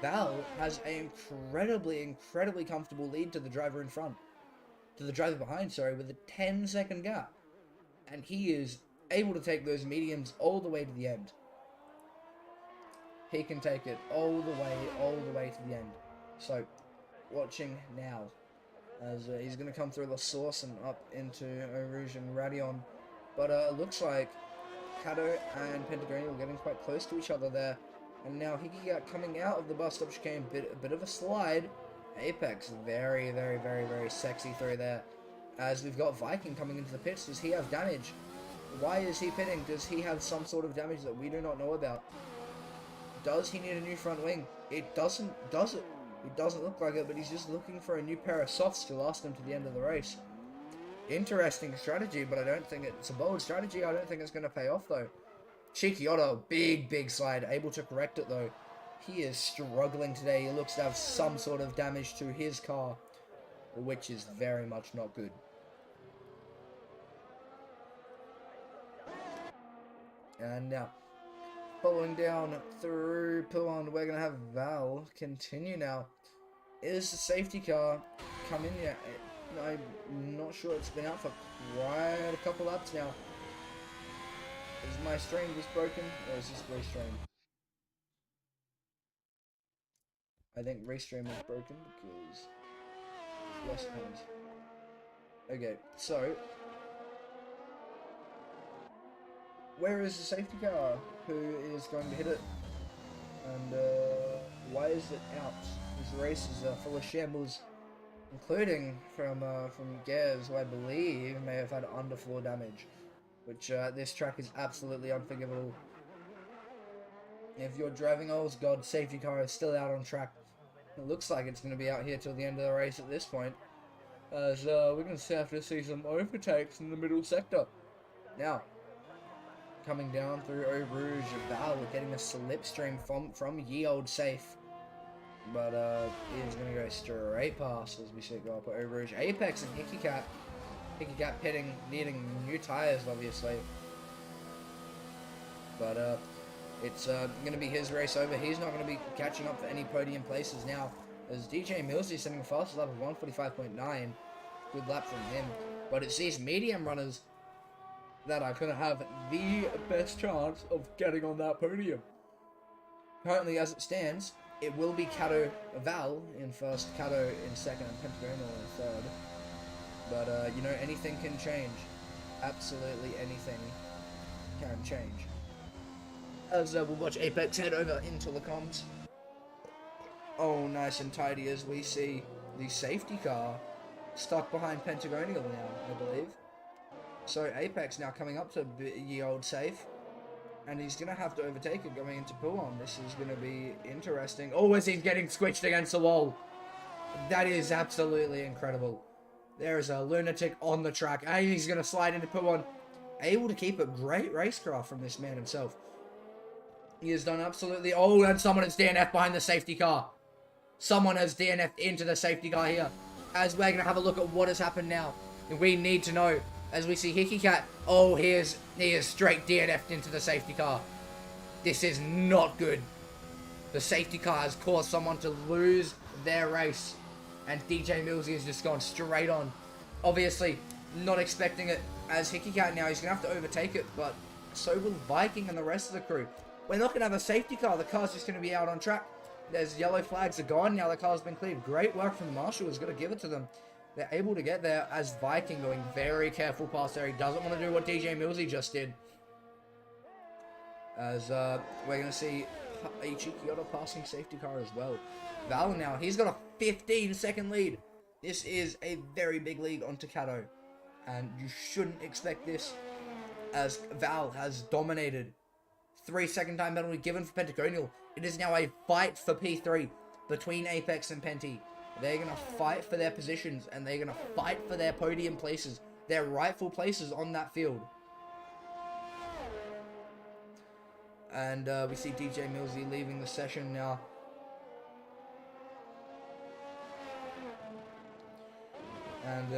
Val has an incredibly comfortable lead to the driver in front. To the driver behind, sorry, with a 10-second gap. And he is able to take those mediums all the way to the end. He can take it all the way to the end. So, watching now. As he's going to come through La Source and up into Eau Rouge and Radion. But it looks like Cato and Pentagonial are getting quite close to each other there. And now Hickey coming out of the bus stop chicane, a bit of a slide. Apex, very sexy through there. As we've got Viking coming into the pits. Does he have damage? Why is he pitting? Does he have some sort of damage that we do not know about? Does he need a new front wing? It doesn't, does it? It doesn't look like it, but he's just looking for a new pair of softs to last him to the end of the race. Interesting strategy, but I don't think it's a bold strategy. I don't think it's going to pay off, though. Cheeky Otto, big slide. Able to correct it, though. He is struggling today. He looks to have some sort of damage to his car, which is very much not good. And now, following down through Pilon, we're going to have Val continue now. Is the safety car come in yet? I'm not sure. It's been out for quite a couple laps now. Is my stream just broken, or is this restream? I think restream is broken because it's less times. Okay, so where is the safety car? Who is going to hit it? And why is it out? This race is full of shambles, including from Gers, who I believe may have had underfloor damage, which this track is absolutely unforgivable. If you're driving Old God, safety car is still out on track. It looks like it's going to be out here till the end of the race at this point, as we're going to have to see some overtakes in the middle sector. Now, coming down through Eau Rouge, Val getting a slipstream from Ye Old Safe. But he is going to go straight past as we see it go up at Eau Rouge. Apex and Hickey Cat pitting, needing new tyres, obviously. But it's going to be his race over. He's not going to be catching up for any podium places now, as DJ Millsy setting a fastest lap of 145.9. Good lap from him. But it's these medium runners that are going to have the best chance of getting on that podium. Currently, as it stands, it will be Cato Val in first, Cato in second, and Pentagonal in third. But, you know, anything can change. Absolutely anything can change. As we'll watch Apex head over into the comms. Oh, nice and tidy as we see the safety car stuck behind Pentagonial now, I believe. So Apex now coming up to ye old safe. And he's going to have to overtake it going into Puon. This is going to be interesting. Oh, as he's getting squished against the wall. That is absolutely incredible. There is a lunatic on the track. And he's going to slide into Puon. Able to keep a great racecraft from this man himself. He has done absolutely... Oh, and someone has DNF'd behind the safety car. Someone has DNF'd into the safety car here. As we're going to have a look at what has happened now. We need to know. As we see Hickey Cat. Oh, he is straight DNF'd into the safety car. This is not good. The safety car has caused someone to lose their race. And DJ Millsy has just gone straight on. Obviously, not expecting it. As Hickey Cat now, he's going to have to overtake it. But so will Viking and the rest of the crew. We're not going to have a safety car. The car's just going to be out on track. There's yellow flags are gone. Now the car's been cleared. Great work from Marshall. He's got to give it to them. They're able to get there as Viking going very careful past there. He doesn't want to do what DJ Millsy just did. As we're going to see Ichikiyoto passing safety car as well. Val now, he's got a 15-second lead. This is a very big lead on Takato. And you shouldn't expect this as Val has dominated. 3-second time penalty given for Pentagonial. It is now a fight for P3 between Apex and Penty. They're going to fight for their positions and they're going to fight for their podium places, their rightful places on that field. And we see DJ Millsy leaving the session now. And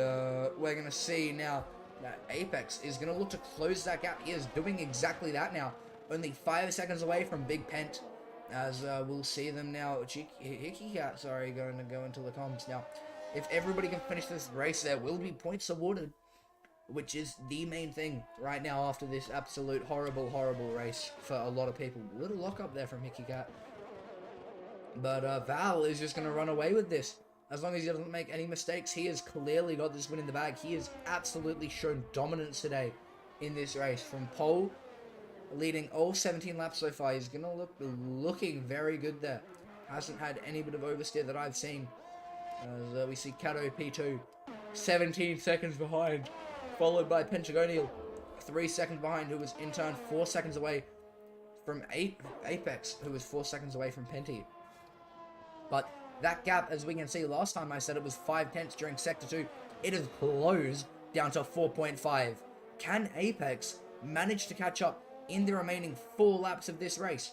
we're going to see now that Apex is going to look to close that gap. He is doing exactly that now. Only 5 seconds away from Big Pent. As we'll see them now. Hickey Cat, sorry, going to go into the comms now. If everybody can finish this race, there will be points awarded. Which is the main thing right now after this absolute horrible, horrible race for a lot of people. Little lock up there from Hickey Cat. But Val is just going to run away with this. As long as he doesn't make any mistakes, he has clearly got this win in the bag. He has absolutely shown dominance today in this race. From pole, leading all 17 laps so far. He's going to looking very good there. Hasn't had any bit of oversteer that I've seen. As we see Kato P2, 17 seconds behind. Followed by Pentagonial, 3 seconds behind, who was in turn 4 seconds away from Apex, who was 4 seconds away from Penty. But that gap, as we can see, last time I said it was 5/10 during Sector 2. It has closed down to 4.5. Can Apex manage to catch up in the remaining 4 laps of this race?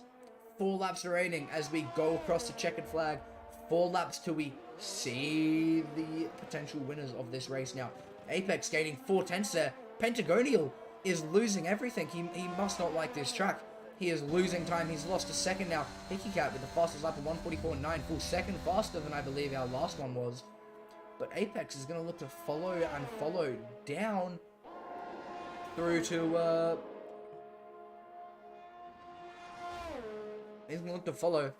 4 laps remaining as we go across the checkered flag. 4 laps till we see the potential winners of this race now. Apex gaining 4/10 there. Pentagonial is losing everything. He must not like this track. He is losing time. He's lost a second now. Hickey Cat with the fastest lap of 1:44.9. Full second faster than I believe our last one was. But Apex is going to look to follow down through to... he's going to look to follow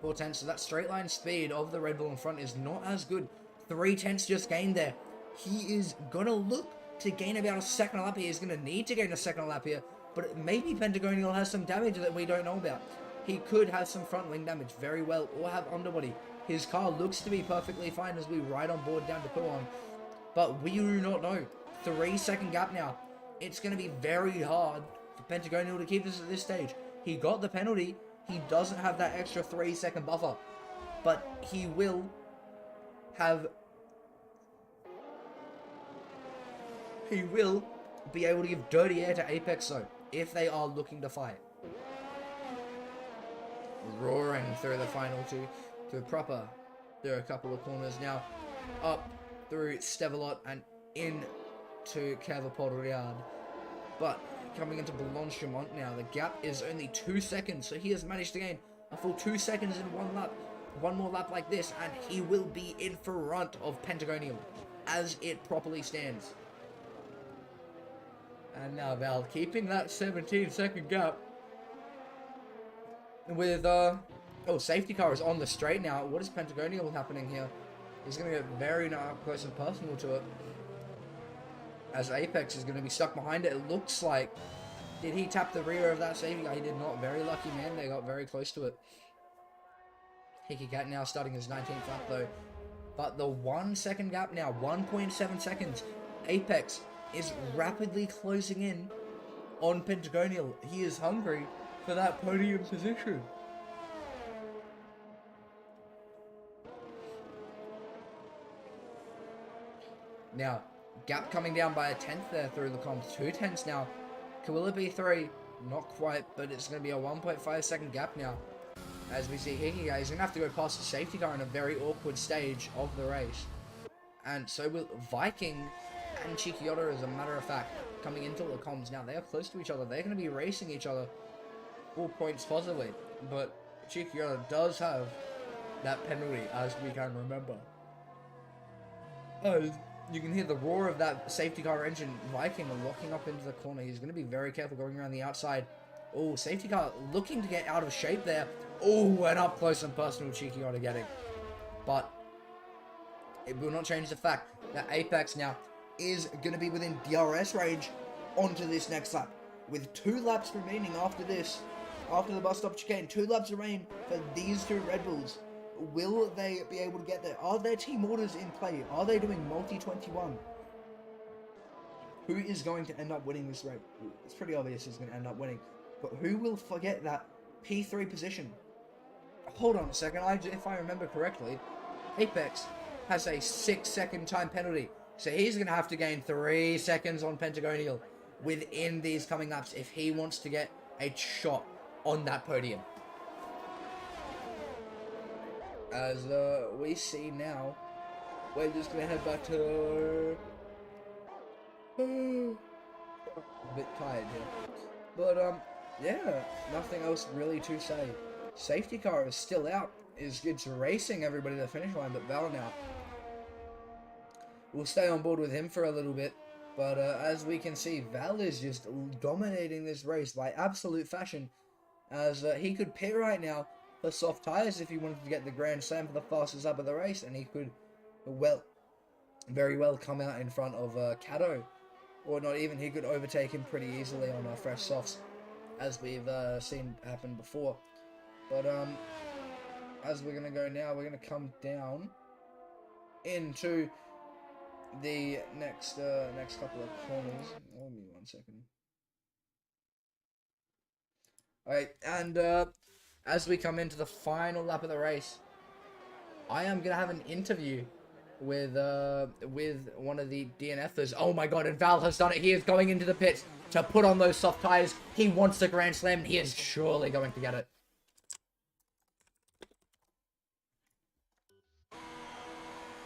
4/10. So that straight line speed of the Red Bull in front is not as good. 3/10 just gained there. He is going to look to gain about a second lap here. He's going to need to gain a second lap here. But maybe Pentagonial has some damage that we don't know about. He could have some front wing damage very well, or have underbody. His car looks to be perfectly fine as we ride on board down to Puon. But we do not know. 3-second gap now. It's going to be very hard for Pentagonial to keep this at this stage. He got the penalty. He doesn't have that extra 3-second buffer. But he will have... he will be able to give dirty air to Apex though, if they are looking to fight. Roaring through the final two to proper through a couple of corners now, up through Stevelot and into Cavapodriard. But coming into Blanchemont now, the gap is only 2 seconds, so he has managed to gain a full 2 seconds in one lap. One more lap like this, and he will be in front of Pentagonial as it properly stands. And now Val keeping that 17-second gap with, oh, safety car is on the straight now. What is Pentagonial happening here? He's going to get very close and personal to it. As Apex is going to be stuck behind it. It looks like Did he tap the rear of that safety car? He did not. Very lucky, man. They got very close to it. Hakkinen now starting his 19th lap though. But the 1 second gap now, 1.7 seconds. Apex is rapidly closing in on Pentagonial. He is hungry for that podium position. Now, gap coming down by a 10th there through the comms. 2 tenths now. Will it be 3? Not quite, but it's going to be a 1.5 second gap now. As we see Hakkinen, he's going to have to go past the safety car in a very awkward stage of the race. And so will Viking and Chikiota, as a matter of fact, coming into the comms. Now, they are close to each other. They're going to be racing each other all points possibly. But Chikiota does have that penalty, as we can remember. Oh, you can hear the roar of that safety car engine. Viking locking up into the corner. He's going to be very careful going around the outside. Oh, safety car looking to get out of shape there. Oh, and up close and personal Chikiota getting. But it will not change the fact that Apex now is going to be within DRS range onto this next lap. With 2 laps remaining after this, after the bus stop chicane, 2 laps remain for these 2 Red Bulls. Will they be able to get there? Are their team orders in play? Are they doing multi-21? Who is going to end up winning this race? It's pretty obvious who's going to end up winning. But who will forget that P3 position? Hold on a second. If I remember correctly, Apex has a 6-second time penalty. So he's going to have to gain 3 seconds on Pentagonial within these coming laps if he wants to get a shot on that podium. As we see now, we're just going to head back to... a bit tired here. But, yeah, nothing else really to say. Safety car is still out. It's racing everybody to the finish line, but Val now. We'll stay on board with him for a little bit. But as we can see, Val is just dominating this race by absolute fashion. As he could pit right now for soft tires if he wanted to get the Grand Slam for the fastest lap of the race. And he could, very well come out in front of Cato. Or not even, he could overtake him pretty easily on fresh softs, as we've seen happen before. But as we're going to go now, we're going to come down into the next couple of corners. Hold me 1 second. Alright, and as we come into the final lap of the race, I am going to have an interview with one of the DNFers. Oh my god, and Val has done it. He is going into the pits to put on those soft tires. He wants the Grand Slam. He is surely going to get it.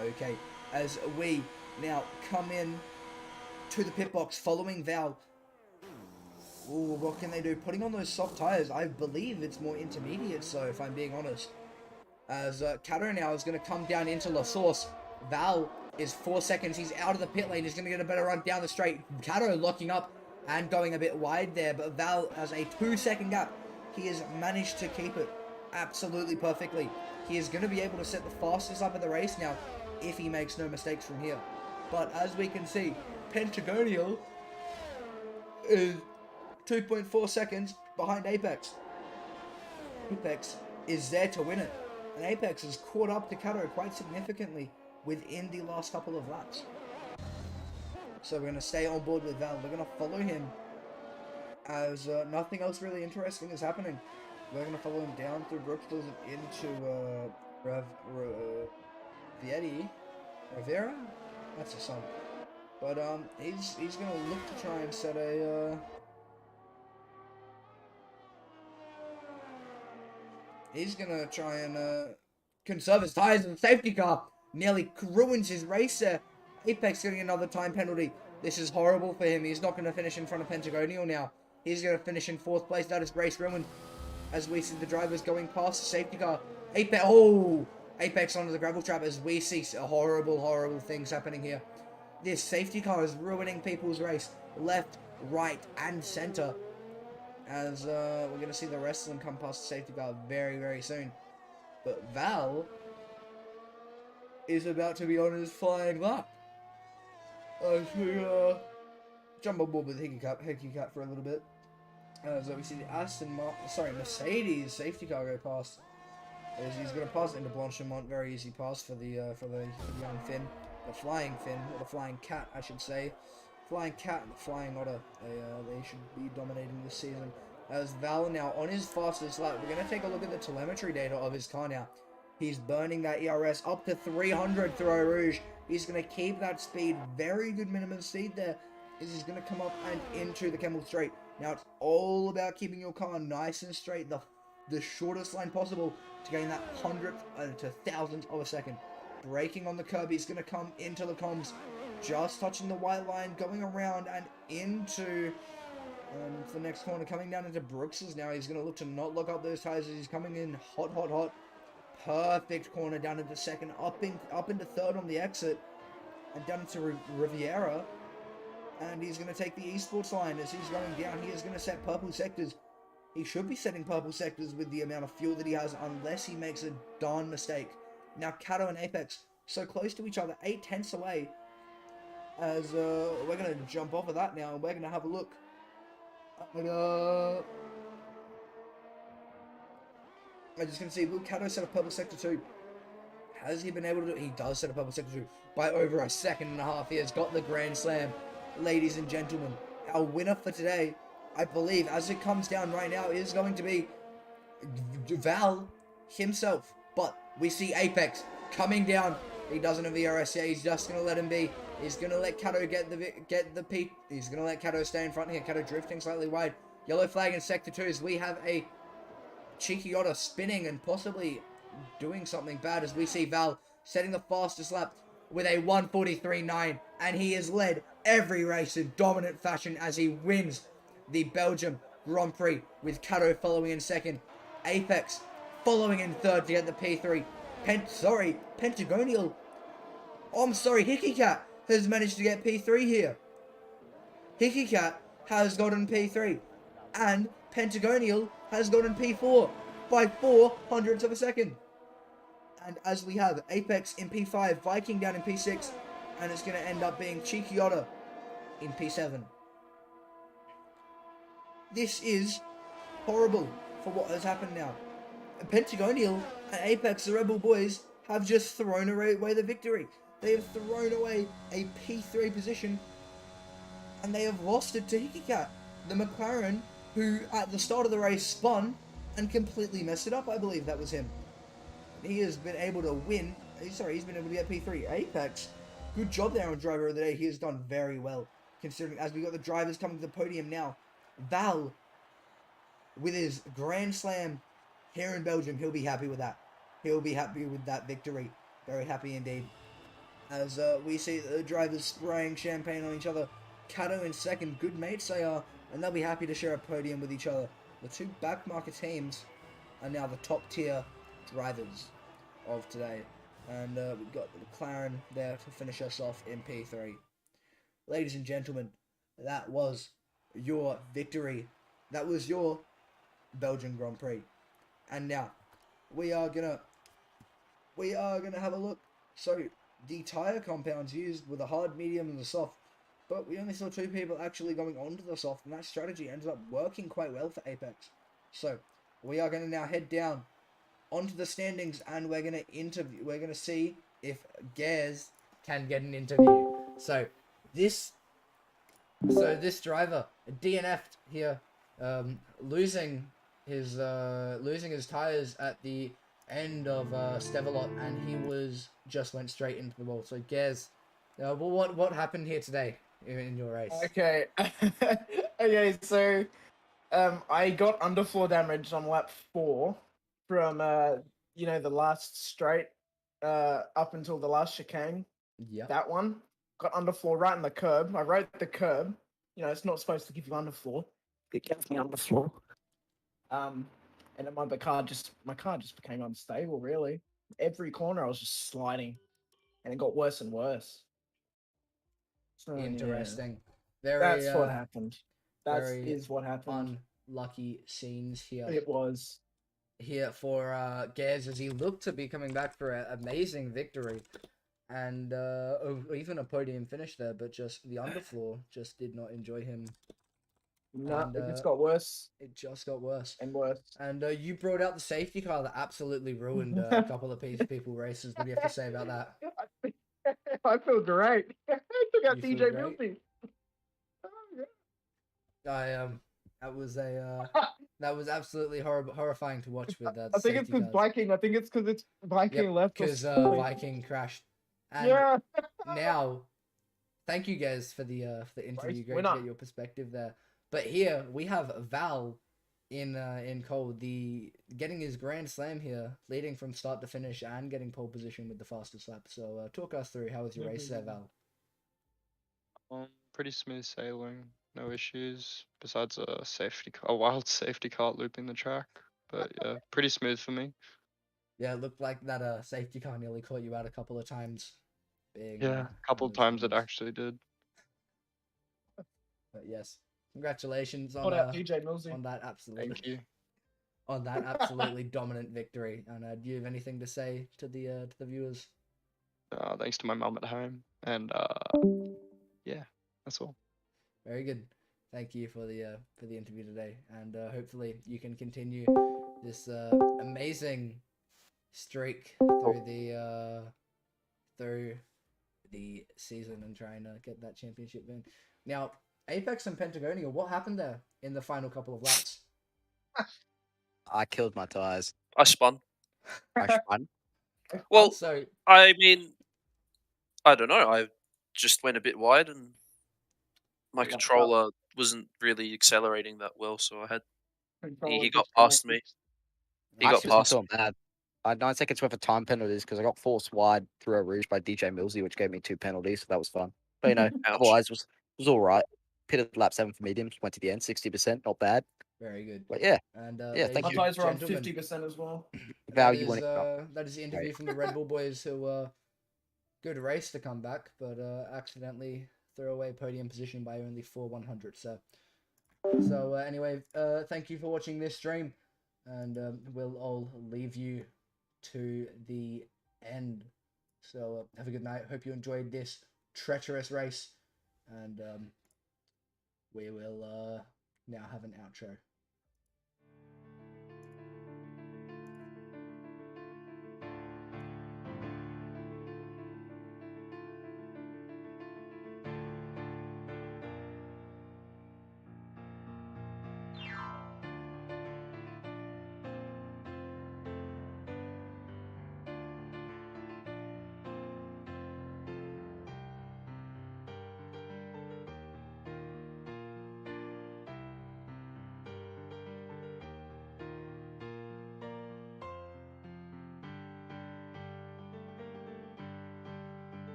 Okay, as we now come in to the pit box following Val. Ooh, what can they do? Putting on those soft tires, I believe it's more intermediate, so if I'm being honest. As Cato now is going to come down into La Source. Val is 4 seconds. He's out of the pit lane. He's going to get a better run down the straight. Cato locking up and going a bit wide there, but Val has a 2-second gap. He has managed to keep it absolutely perfectly. He is going to be able to set the fastest lap of the race now if he makes no mistakes from here. But as we can see, Pentagonial is 2.4 seconds behind Apex. Apex is there to win it. And Apex has caught up to Cato quite significantly within the last couple of laps. So we're going to stay on board with Val. We're going to follow him as nothing else really interesting is happening. We're going to follow him down through Brookfield into Rivera? That's a song. But he's going to look to try and set a... He's going to try and conserve his tires in the safety car. Nearly ruins his race there. Apex getting another time penalty. This is horrible for him. He's not going to finish in front of Pentagonial now. He's going to finish in 4th place. That is race ruined. As we see the drivers going past the safety car. Apex, oh! Apex onto the gravel trap as we see horrible, horrible things happening here. This safety car is ruining people's race. Left, right, and center. As we're going to see the rest of them come past the safety car very, very soon. But Val is about to be on his flying lap. As we jump on board with Hakkinen for a little bit. So we see the Mercedes safety car go past. As he's going to pass it into Blanchimont, very easy pass for the young Finn, the flying Finn, or the flying cat, I should say. Flying cat and the flying otter. They should be dominating this season. As Val now on his fastest lap, we're going to take a look at the telemetry data of his car now. He's burning that ERS up to 300 through Eau Rouge. He's going to keep that speed, very good minimum speed there. He's going to come up and into the Kemmel Straight. Now it's all about keeping your car nice and straight, the shortest line possible to gain that 100th to 1000th of a second. Braking on the curb, he's going to come into the comms, just touching the white line, going around and into the next corner, coming down into Brooks's now. He's going to look to not lock up those tires as he's coming in hot, hot, hot. Perfect corner down into second, up into third on the exit, and down into Riviera. And he's going to take the esports line as he's going down. He is going to set purple sectors. He should be setting purple sectors with the amount of fuel that he has, unless he makes a darn mistake. Now, Cato and Apex so close to each other, 8/10 away. As we're going to jump off of that now, and we're going to have a look. I'm just going to see, will Cato set a purple sector 2? Has he been able to do it? He does set a purple sector 2 by over a second and a half. He has got the Grand Slam. Ladies and gentlemen, our winner for today, I believe, as it comes down right now, is going to be Val himself. But we see Apex coming down. He doesn't have the RS yet. He's just going to let him be. He's going to let Cato get the P. He's going to let Cato stay in front here. Cato drifting slightly wide. Yellow flag in sector 2 as we have a cheeky otter spinning and possibly doing something bad as we see Val setting the fastest lap with a 1:43.9, and he has led every race in dominant fashion as he wins the Belgium Grand Prix, with Cato following in second, Apex following in third to get the P3. Pentagonial. Oh, I'm sorry, Hickey Cat has managed to get P3 here. Hickey Cat has gotten P3, and Pentagonial has gotten P4 by 0.04 of a second. And as we have Apex in P5, Viking down in P6, and it's going to end up being Cheeky Otter in P7. This is horrible for what has happened now. Pentagonial and Apex, the Rebel Boys, have just thrown away the victory. They have thrown away a P3 position, and they have lost it to Hickey Cat, the McLaren, who at the start of the race spun and completely messed it up. I believe that was him. He has been able to win. Sorry, he's been able to get P3. Apex, good job there on Driver of the Day. He has done very well, considering as we got the drivers coming to the podium now. Val, with his Grand Slam here in Belgium, he'll be happy with that. He'll be happy with that victory. Very happy indeed. As we see the drivers spraying champagne on each other. Cato in second, good mates they are, and they'll be happy to share a podium with each other. The two backmarker teams are now the top tier drivers of today, and we've got the McLaren there to finish us off in P3. Ladies and gentlemen, that was your victory. That was your Belgian Grand Prix. And now we are gonna have a look. So the tire compounds used were the hard, medium, and the soft, but we only saw 2 people actually going onto the soft, and that strategy ended up working quite well for Apex. So we are going to now head down onto the standings, and we're going to see if Gers can get an interview. So this driver DNF'd here, losing his tires at the end of Stevelot, and he just went straight into the wall. So Gers, well, what happened here today in your race? Okay, okay, so I got underfloor damage on lap 4 from the last straight up until the last chicane. Yeah. That one got underfloor right in the curb. I rode the curb. It's not supposed to give you underfloor. It gave me underfloor. And then my car just became unstable. Really, every corner I was just sliding, and it got worse and worse. So, Interesting. Yeah. Very. That's what happened. That is what very happened. unlucky scenes here. It was. Here for Gers, as he looked to be coming back for an amazing victory, and even a podium finish there, but just the underfloor just did not enjoy him No, And, it just got worse It just got worse. and worse. And you brought out the safety car that absolutely ruined a couple of people races. What do you have to say about that? I feel great. I took out You feel DJ great? Milty. That was a that was absolutely horrifying to watch with I think it's safety because cars. Viking. I think it's because it's Viking Yep, left. because something. Viking crashed. And Yeah. now, thank you guys for the interview. Race Great winner. to get your perspective there. But here we have Val in Cole, getting his grand slam here, leading from start to finish and getting pole position with the fastest lap. So talk us through how was your race there, Val? Pretty smooth sailing, no issues. Besides a wild safety car looping the track, but yeah, pretty smooth for me. Yeah, it looked like that safety car nearly caught you out a couple of times. Being, Yeah, a couple of those times it things. actually did. But yes, congratulations Got out DJ Milsey. on that absolutely Thank you. on that absolutely dominant victory. And do you have anything to say to the viewers? Thanks to my mom at home, and yeah, that's all. Very good. Thank you for the interview today, and hopefully you can continue this amazing streak through the season and trying to get that championship win. Now, Apex and Pentagonia, what happened there in the final couple of laps? I killed my tires. I spun. I spun. Well, So I mean, I don't know. I just went a bit wide, and my Locked up. controller wasn't really accelerating that well, so I had Controller he got past me. disconnected. He I got actually wasn't past doing bad. I had 9 seconds worth of time penalties because I got forced wide through a rouge by DJ Millsy, which gave me 2 penalties, so that was fun. But you know, Ouch. otherwise was all right. Pitted lap 7 for mediums, went to the end, 60%, not bad. very good. But yeah, And Yeah, ladies thank My and you. tires are on gentlemen, 50% as well. Val, that you is, want to that is the interview from the Red Bull boys who good race to come back, but accidentally threw away podium position by only 4/100. So anyway, thank you for watching this stream, and we'll all leave you to the end. So have a good night. Hope you enjoyed this treacherous race, and we will now have an outro.